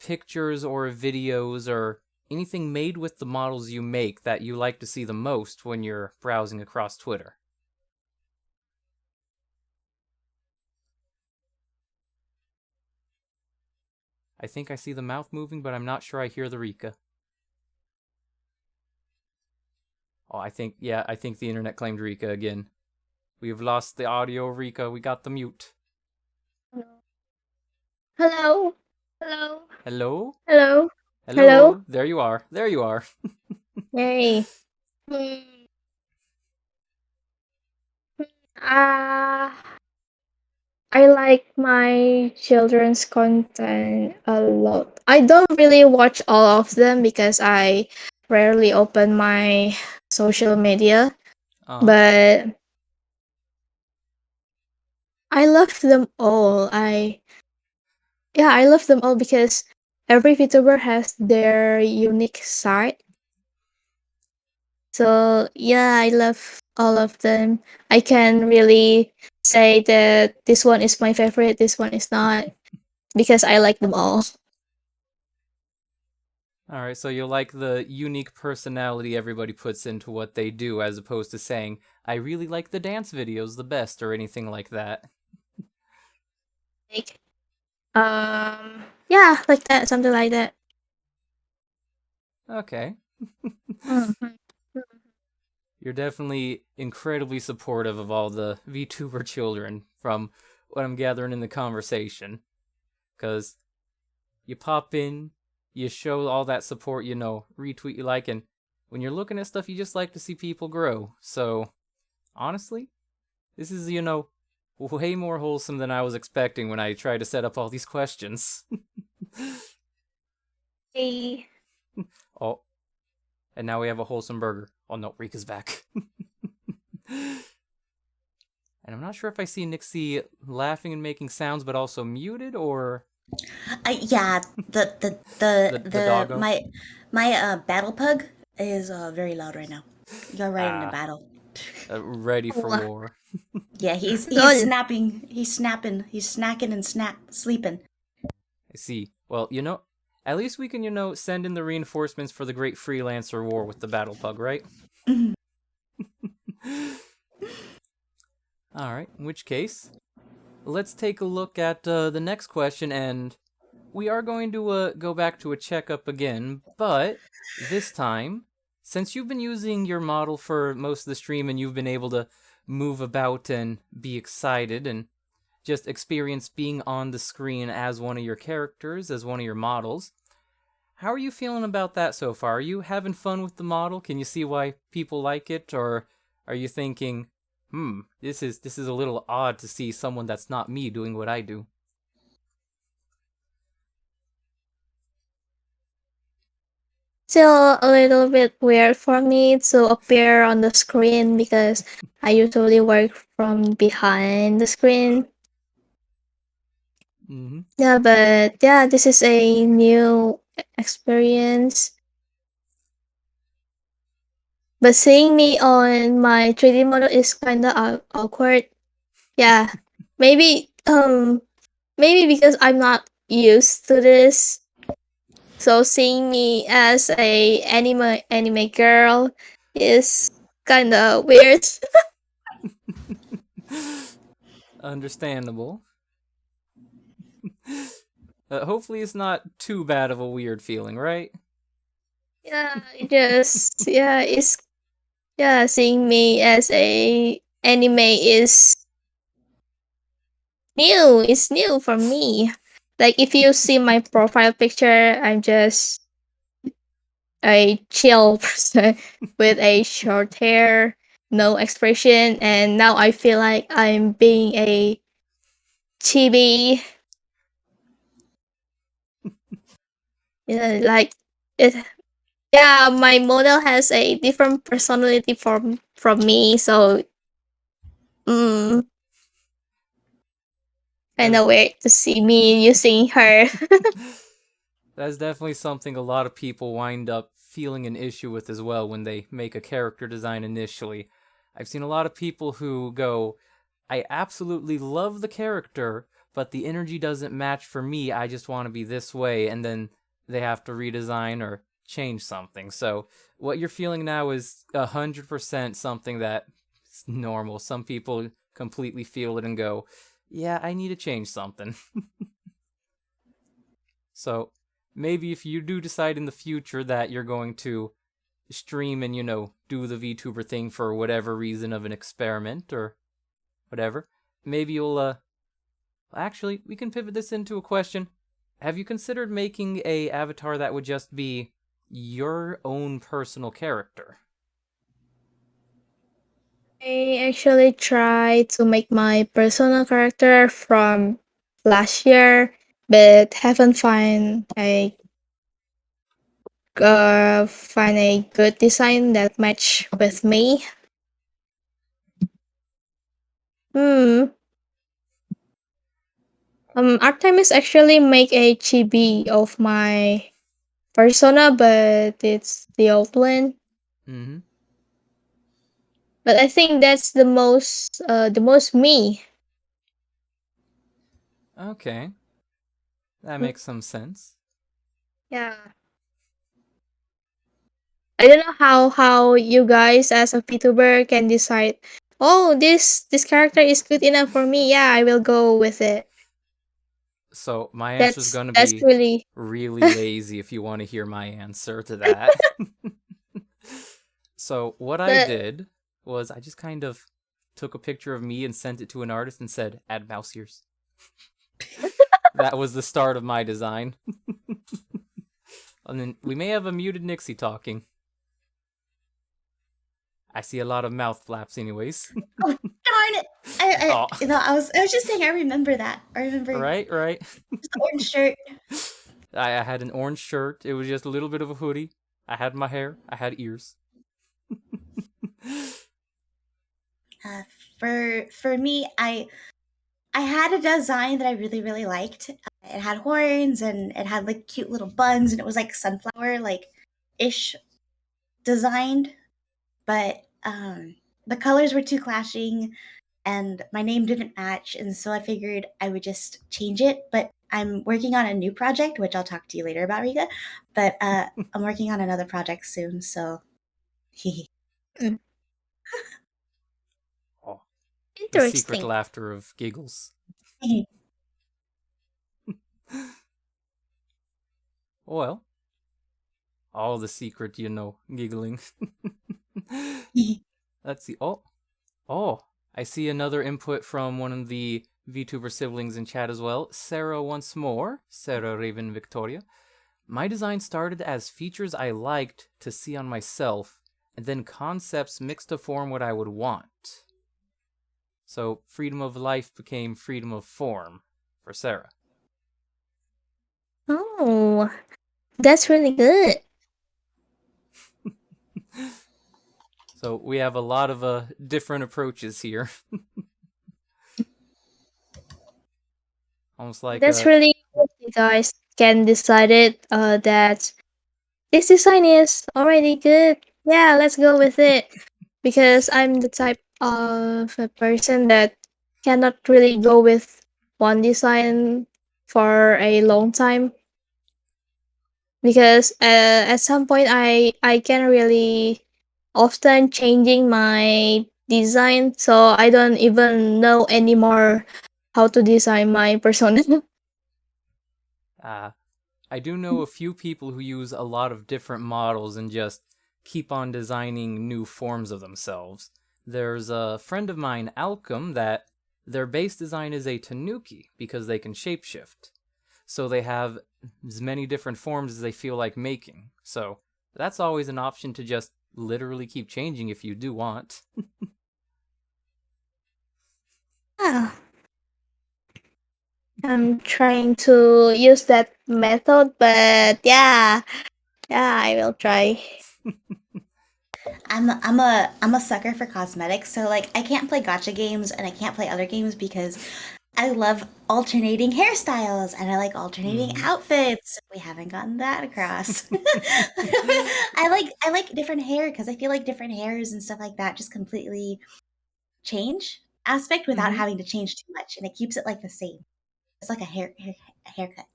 A: pictures or videos or anything made with the models you make that you like to see the most when you're browsing across Twitter? I think I see the mouth moving, but I'm not sure I hear the Rika. Oh, I think the internet claimed Rika again. We've lost the audio, Rika. We got the mute.
B: Hello. Hello.
A: Hello?
B: Hello. Hello.
A: Hello? There you are. There you are.
B: Yay. Hmm. Ah, I like my children's content a lot. I don't really watch all of them because I rarely open my social media, but I love them all. I love them all because every VTuber has their unique side. So yeah, I love all of them. I can really say that this one is my favorite, this one is not, because I like them all.
A: Alright, so you like the unique personality everybody puts into what they do, as opposed to saying, I really like the dance videos the best, or anything like that.
B: Like, yeah, like that, something like that.
A: Okay.
B: Mhm.
A: You're definitely incredibly supportive of all the VTuber children, from what I'm gathering in the conversation. Because you pop in, you show all that support, retweet you like, and when you're looking at stuff, you just like to see people grow. So, honestly, this is, way more wholesome than I was expecting when I tried to set up all these questions.
B: Hey.
A: Oh, and now we have a wholesome burger. Oh no, Rika's back. And I'm not sure if I see Nixie laughing and making sounds, but also muted, or
C: Yeah,
A: the doggo.
C: my battle pug is very loud right now. You're right in a
A: Ah,
C: battle.
A: ready for
B: Oh,
A: war.
C: Yeah, he's
B: God.
C: snapping, he's snapping, he's snacking and sleeping.
A: I see. Well, at least we can, send in the reinforcements for the great freelancer war with the battle pug, right?
C: Mhm.
A: Alright, in which case, let's take a look at the next question, and we are going to go back to a checkup again, but this time, since you've been using your model for most of the stream and you've been able to move about and be excited and just experience being on the screen as one of your characters, as one of your models, how are you feeling about that so far? Are you having fun with the model? Can you see why people like it? Or are you thinking, this is a little odd to see someone that's not me doing what I do?
B: Still a little bit weird for me to appear on the screen because I usually work from behind the screen.
A: Mm-hmm.
B: Yeah, but yeah, this is a new experience. But seeing me on my 3D model is kind of awkward. Yeah, maybe maybe because I'm not used to this. So seeing me as a anime girl is kind of weird.
A: Understandable. Hopefully it's not too bad of a weird feeling, right?
B: Yeah, seeing me as a anime is new. It's new for me. Like if you see my profile picture, I'm just a chill person with a short hair, no expression, and now I feel like I'm being a chibi. Like it. Yeah, my model has a different personality from me, so mm, kind
A: That's
B: of weird to see me using her.
A: that's definitely something a lot of people wind up feeling an issue with as well when they make a character design initially. I've seen a lot of people who go, I absolutely love the character, but the energy doesn't match for me. I just want to be this way, and then they have to redesign or change something. So what you're feeling now is 100% something that's normal. Some people completely feel it and go, yeah, I need to change something. So maybe if you do decide in the future that you're going to stream and, do the VTuber thing for whatever reason of an experiment or whatever, maybe you'll, actually, we can pivot this into a question. Have you considered making a avatar that would just be your own personal character?
B: I actually tried to make my personal character from last year, but haven't find a good design that match with me. Hmm. Artemis actually make a chibi of my persona, but it's the old one.
A: Mm-hmm.
B: But I think that's the most me.
A: Okay. That
B: Mm,
A: makes some sense.
B: Yeah. I don't know how you guys as a VTuber can decide. Oh, this character is good enough for me. Yeah, I will go with it.
A: So my answer is going to
B: That's
A: be
B: really
A: really lazy if you want to hear my answer to that. So what I
B: but
A: did was I just kind of took a picture of me and sent it to an artist and said, add mouse ears. That was the start of my design. And then we may have a muted Nixie talking. I see a lot of mouth flaps anyways.
C: Oh darn it!
A: Oh.
C: I was just saying. I remember that. I remember
A: Right.
C: the orange shirt.
A: I had an orange shirt. It was just a little bit of a hoodie. I had my hair. I had ears.
C: Uh, for me, I had a design that I really liked. It had horns and it had like cute little buns, and it was like sunflower like ish designed, but the colors were too clashing and my name didn't match, and so I figured I would just change it. But I'm working on a new project, which I'll talk to you later about, Rika. But I'm working on another project soon, so
B: mm,
A: Oh, the secret
B: interesting.
A: laughter of giggles. Well, all the secret, giggling. Let's see. Oh, I see another input from one of the VTuber siblings in chat as well. Sarah once more. Sarah Raven Victoria. My design started as features I liked to see on myself, and then concepts mixed to form what I would want. So freedom of life became freedom of form for Sarah.
B: Oh, that's really good.
A: So we have a lot of different approaches here. Almost like
B: That's really good. You guys can decide it. That this design is already good. Yeah, let's go with it. Because I'm the type of a person that cannot really go with one design for a long time. Because at some point I can really often changing my design, so I don't even know anymore how to design my persona.
A: I do know a few people who use a lot of different models and just keep on designing new forms of themselves. There's a friend of mine, Alchem, that their base design is a tanuki because they can shapeshift. So they have as many different forms as they feel like making. So that's always an option to just literally keep changing if you do want.
B: Ah, I'm trying to use that method, but yeah, I will try.
C: I'm a sucker for cosmetics, so like I can't play gotcha games and I can't play other games because I love alternating hairstyles and I like alternating outfits. We haven't gotten that across. I like different hair because I feel like different hairs and stuff like that just completely change aspect without
A: Mm-hmm.
C: having to change too much, and it keeps it like the same. It's like a haircut.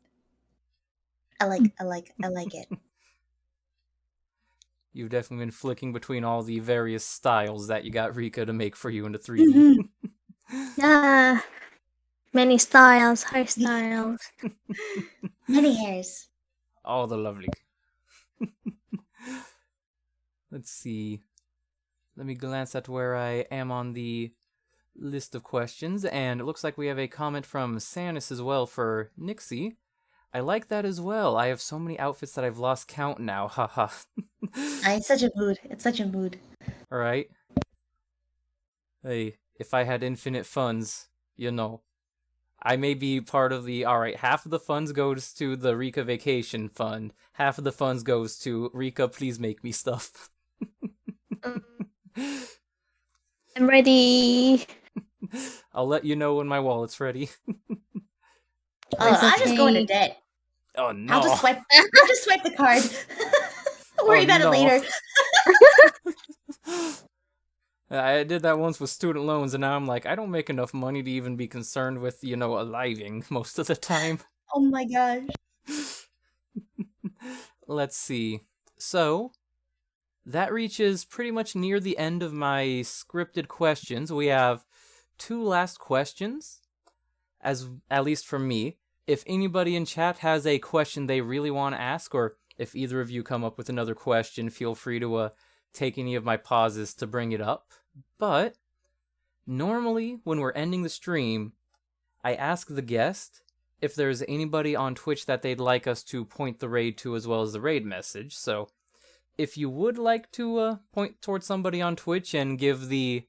C: I like it.
A: You've definitely been flicking between all the various styles that you got Rika to make for you into 3D.
B: Yeah. Many styles, hairstyles.
C: Many hairs.
A: All the lovely. Let's see. Let me glance at where I am on the list of questions, and it looks like we have a comment from Sanis as well for Nixie. I like that as well. I have so many outfits that I've lost count now. Haha.
C: It's such a mood. It's such a mood.
A: Alright. Hey, if I had infinite funds, you know, I may be part of the, alright, half of the funds goes to the Rika vacation fund. Half of the funds goes to Rika, please make me stuff.
B: I'm ready.
A: I'll let you know when my wallet's ready.
C: I'll just go into
B: okay.
C: debt.
A: Oh no.
C: I'll just swipe the card. Worry about
A: no.
C: it later.
A: I did that once with student loans, and now I'm like, I don't make enough money to even be concerned with, aliving most of the time.
C: Oh my gosh.
A: Let's see. So, that reaches pretty much near the end of my scripted questions. We have 2 last questions, at least from me. If anybody in chat has a question they really want to ask, or if either of you come up with another question, feel free to take any of my pauses to bring it up. But normally, when we're ending the stream, I ask the guest if there's anybody on Twitch that they'd like us to point the raid to as well as the raid message. So if you would like to point towards somebody on Twitch and give the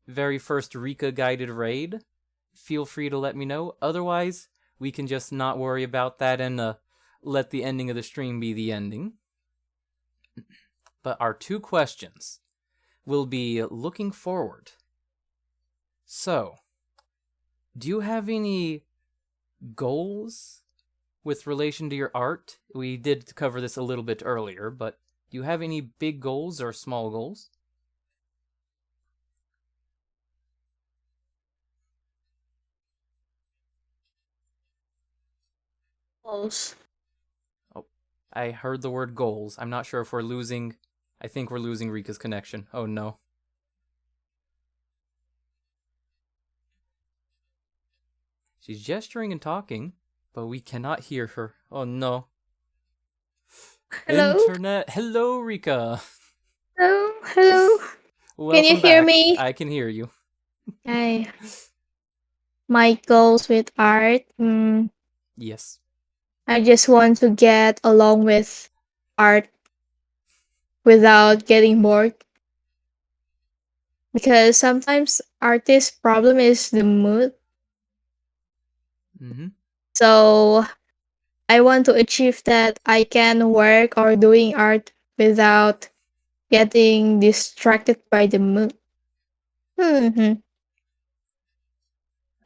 A: very first Rika guided raid, feel free to let me know. Otherwise, we can just not worry about that and let the ending of the stream be the ending. But our 2 questions will be looking forward. So, do you have any goals with relation to your art? We did cover this a little bit earlier, but do you have any big goals or small goals?
B: Goals.
A: Oh, I heard the word goals. I'm not sure if we're losing... I think we're losing Rika's connection. Oh no. She's gesturing and talking, but we cannot hear her. Oh no.
B: Hello?
A: Internet. Hello, Rika.
B: Hello.
A: Welcome
B: Can you hear
A: back.
B: me?
A: I can hear you.
B: Okay. My goals with art.
A: Yes.
B: I just want to get along with art without getting bored. Because sometimes artist's problem is the mood.
A: Mm-hmm.
B: So I want to achieve that I can work or doing art without getting distracted by the mood.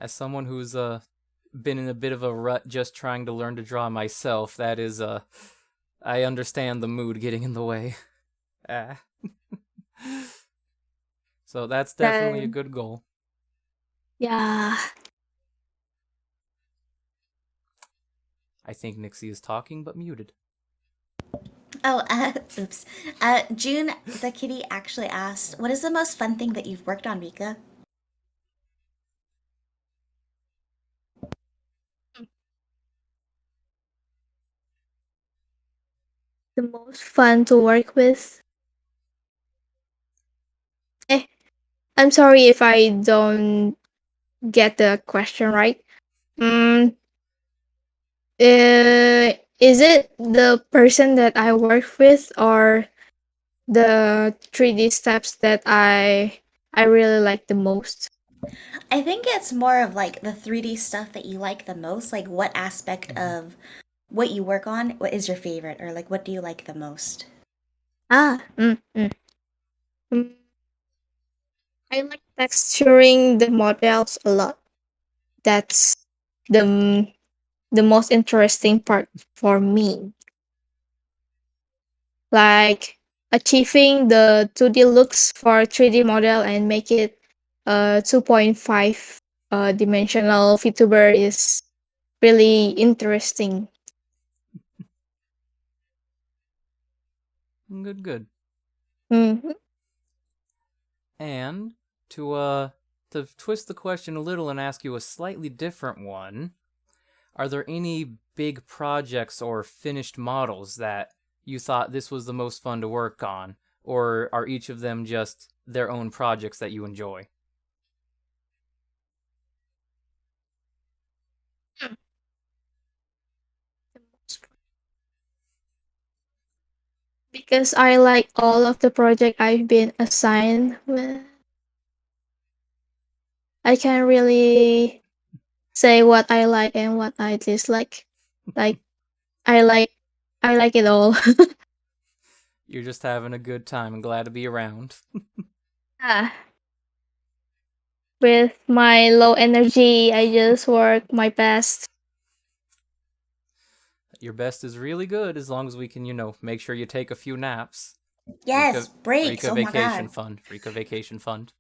A: As someone who's been in a bit of a rut just trying to learn to draw myself, that is I understand the mood getting in the way. Ah. So that's definitely a
B: Then,
A: good goal.
B: yeah.
A: I think Nixie is talking but muted.
C: Oh, oops. June the kitty actually asked, "What is the most fun thing that you've worked on, Rika?"
B: The most fun to work with. I'm sorry if I don't get the question right. Mm, is it the person that I work with or the 3D steps that I really like the most?
C: I think it's more of like the 3D stuff that you like the most. Like, what aspect of what you work on, what is your favorite, or like what do you like the most?
B: Ah, mm. I like texturing the models a lot. That's the the most interesting part for me. Like achieving the 2D looks for 3D model and make it 2.5 dimensional Vtuber is really interesting.
A: Good, good.
B: Mhm.
A: And to twist the question a little and ask you a slightly different one, are there any big projects or finished models that you thought this was the most fun to work on, or are each of them just their own projects that you enjoy?
B: Because I like all of the project I've been assigned with. I can't really say what I like and what I dislike. Like I like I like it all.
A: You're just having a good time and glad to be around.
B: Yeah. With my low energy, I just work my best.
A: Your best is really good as long as we can, make sure you take a few naps.
C: Yes, breaks.
A: Rika
C: Oh my
A: Vacation
C: god.
A: Fund. Rika Vacation Fund.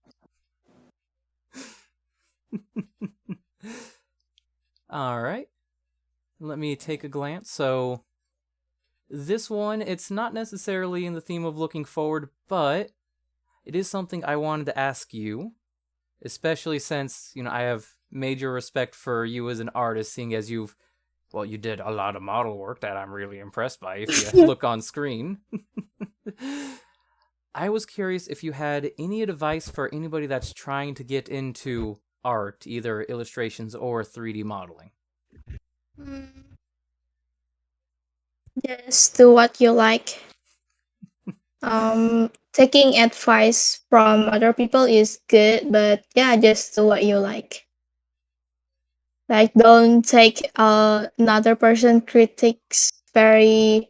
A: All right. Let me take a glance. So, this one, it's not necessarily in the theme of looking forward, but it is something I wanted to ask you, especially since, I have major respect for you as an artist, seeing as you did a lot of model work that I'm really impressed by if you look on screen. I was curious if you had any advice for anybody that's trying to get into art, either illustrations or 3D modeling.
B: Just do what you like. Taking advice from other people is good, but yeah, just do what you like. Like, don't take another person critiques very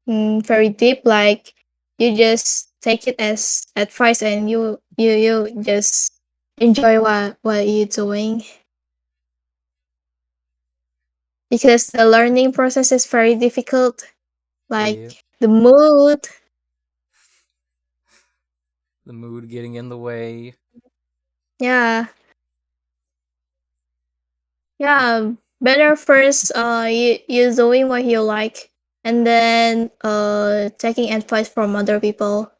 B: deep. Like, you just take it as advice, and you just enjoy what you're doing, because the learning process is very difficult.
A: Yeah.
B: Like the mood.
A: The mood getting in the way.
B: Yeah. Yeah, better first you doing what you like, and then taking advice from other people.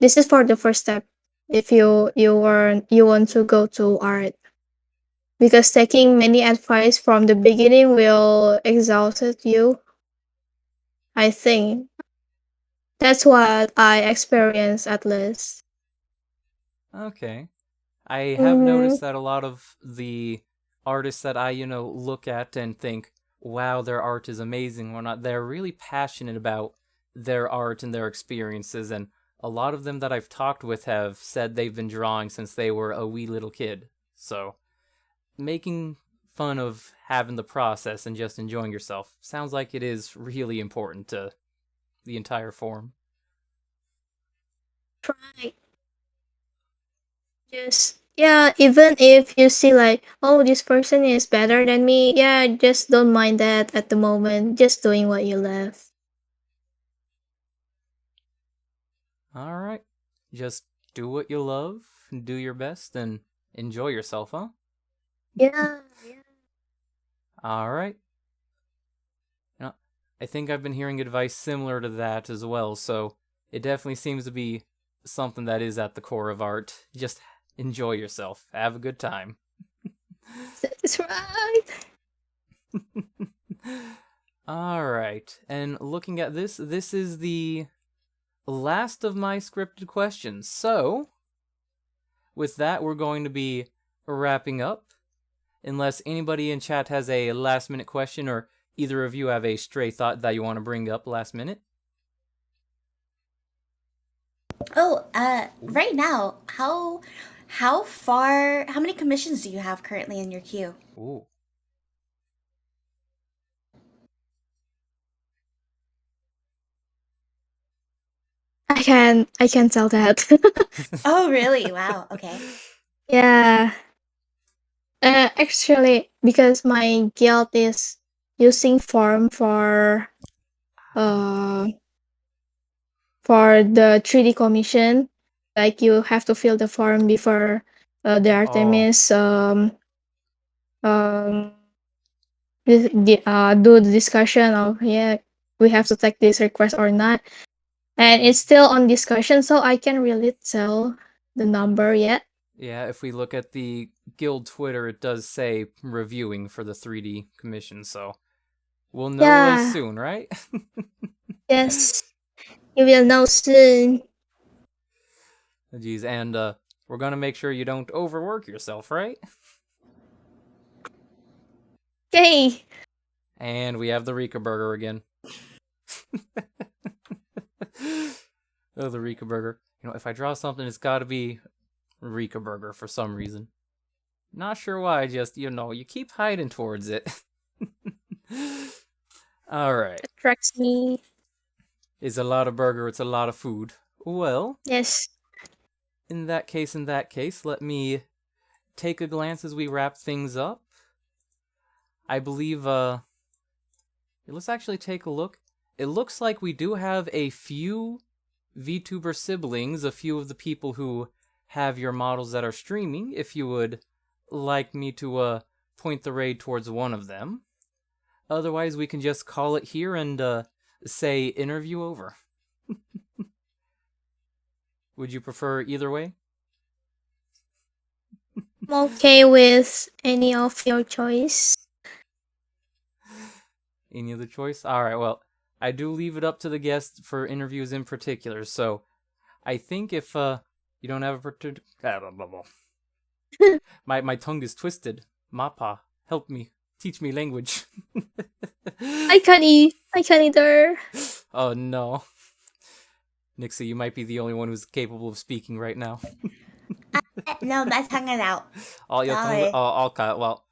B: This is for the first step if you want to go to art, because taking many advice from the beginning will exhaust you. I think that's what I experienced at least.
A: Okay. I have
B: Mm-hmm.
A: noticed that a lot of the artists that I, look at and think, wow, their art is amazing or not, they're really passionate about their art and their experiences. And a lot of them that I've talked with have said they've been drawing since they were a wee little kid. So making fun of having the process and just enjoying yourself sounds like it is really important to the entire form.
B: Try. Just yeah, even if you see like, oh, this person is better than me, yeah, just don't mind that at the moment. Just doing what you love.
A: All right. Just do what you love, do your best, and enjoy yourself, huh?
B: Yeah, yeah.
A: All right. You know, I think I've been hearing advice similar to that as well, so it definitely seems to be something that is at the core of art. Just enjoy yourself. Have a good time.
B: That's right.
A: All right. And looking at this is the last of my scripted questions. So, with that, we're going to be wrapping up. Unless anybody in chat has a last minute question or either of you have a stray thought that you want to bring up last minute.
C: Oh, right now, how many commissions do you have currently in your queue?
A: Ooh.
B: I can tell that.
C: Oh, really? Wow. Okay.
B: Yeah. Actually, because my guild is using form uh for the 3D commission. Like, you have to fill the form before the
A: Oh,
B: Artemis um do the discussion of we have to take this request or not, and it's still on discussion, so I can't really tell the number yet.
A: Yeah, if we look at the guild Twitter, it does say reviewing for the 3D commission, so we'll know
B: Yeah.
A: soon, right?
B: Yes, you will know soon.
A: Jeez, and we're gonna make sure you don't overwork yourself, right?
B: Okay.
A: And we have the Rika burger again. Oh, the Rika burger. You know, if I draw something, it's gotta be Rika burger for some reason. Not sure why, just, you keep hiding towards it. Alright.
B: Attracts me.
A: It's a lot of burger, it's a lot of food. Well,
B: Yes.
A: in that case, let me take a glance as we wrap things up. I believe, let's actually take a look. It looks like we do have a few VTuber siblings, a few of the people who have your models that are streaming, if you would like me to, point the raid towards one of them. Otherwise, we can just call it here and, say interview over. Would you prefer either way?
B: I'm okay with any of your choice.
A: Any other choice? Alright, well, I do leave it up to the guests for interviews in particular, so I think if you don't have a particular... my tongue is twisted. Mappa, help me. Teach me language.
B: I can't either.
A: Oh no. Nixie, you might be the only one who's capable of speaking right now.
C: No, my tongue is out.
A: All your tongue... I'll cut. Well,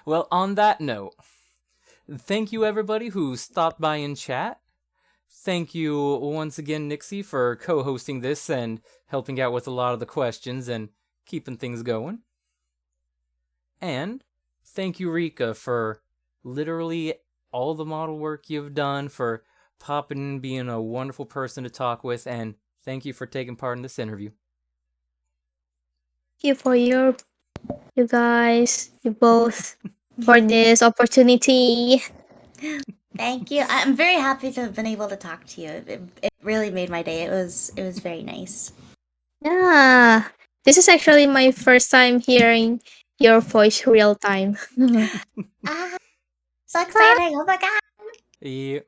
A: well, on that note, thank you everybody who stopped by in chat. Thank you once again, Nixie, for co-hosting this and helping out with a lot of the questions and keeping things going. And thank you, Rika, for literally all the model work you've done, for popping in, being a wonderful person to talk with, and thank you for taking part in this interview.
B: Thank you for you guys, you both, for this opportunity.
C: Thank you. I'm very happy to have been able to talk to you. It really made my day. It was very nice.
B: Yeah, this is actually my first time hearing your voice real time.
C: Ah, so exciting! Oh my god!
A: Yeah.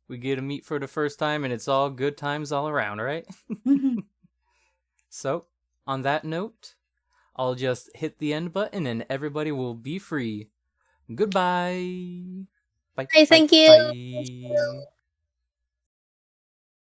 A: We get to meet for the first time, and it's all good times all around, right? So, on that note, I'll just hit the end button and everybody will be free. Goodbye. Bye.
B: Hey, thank you.
A: Bye.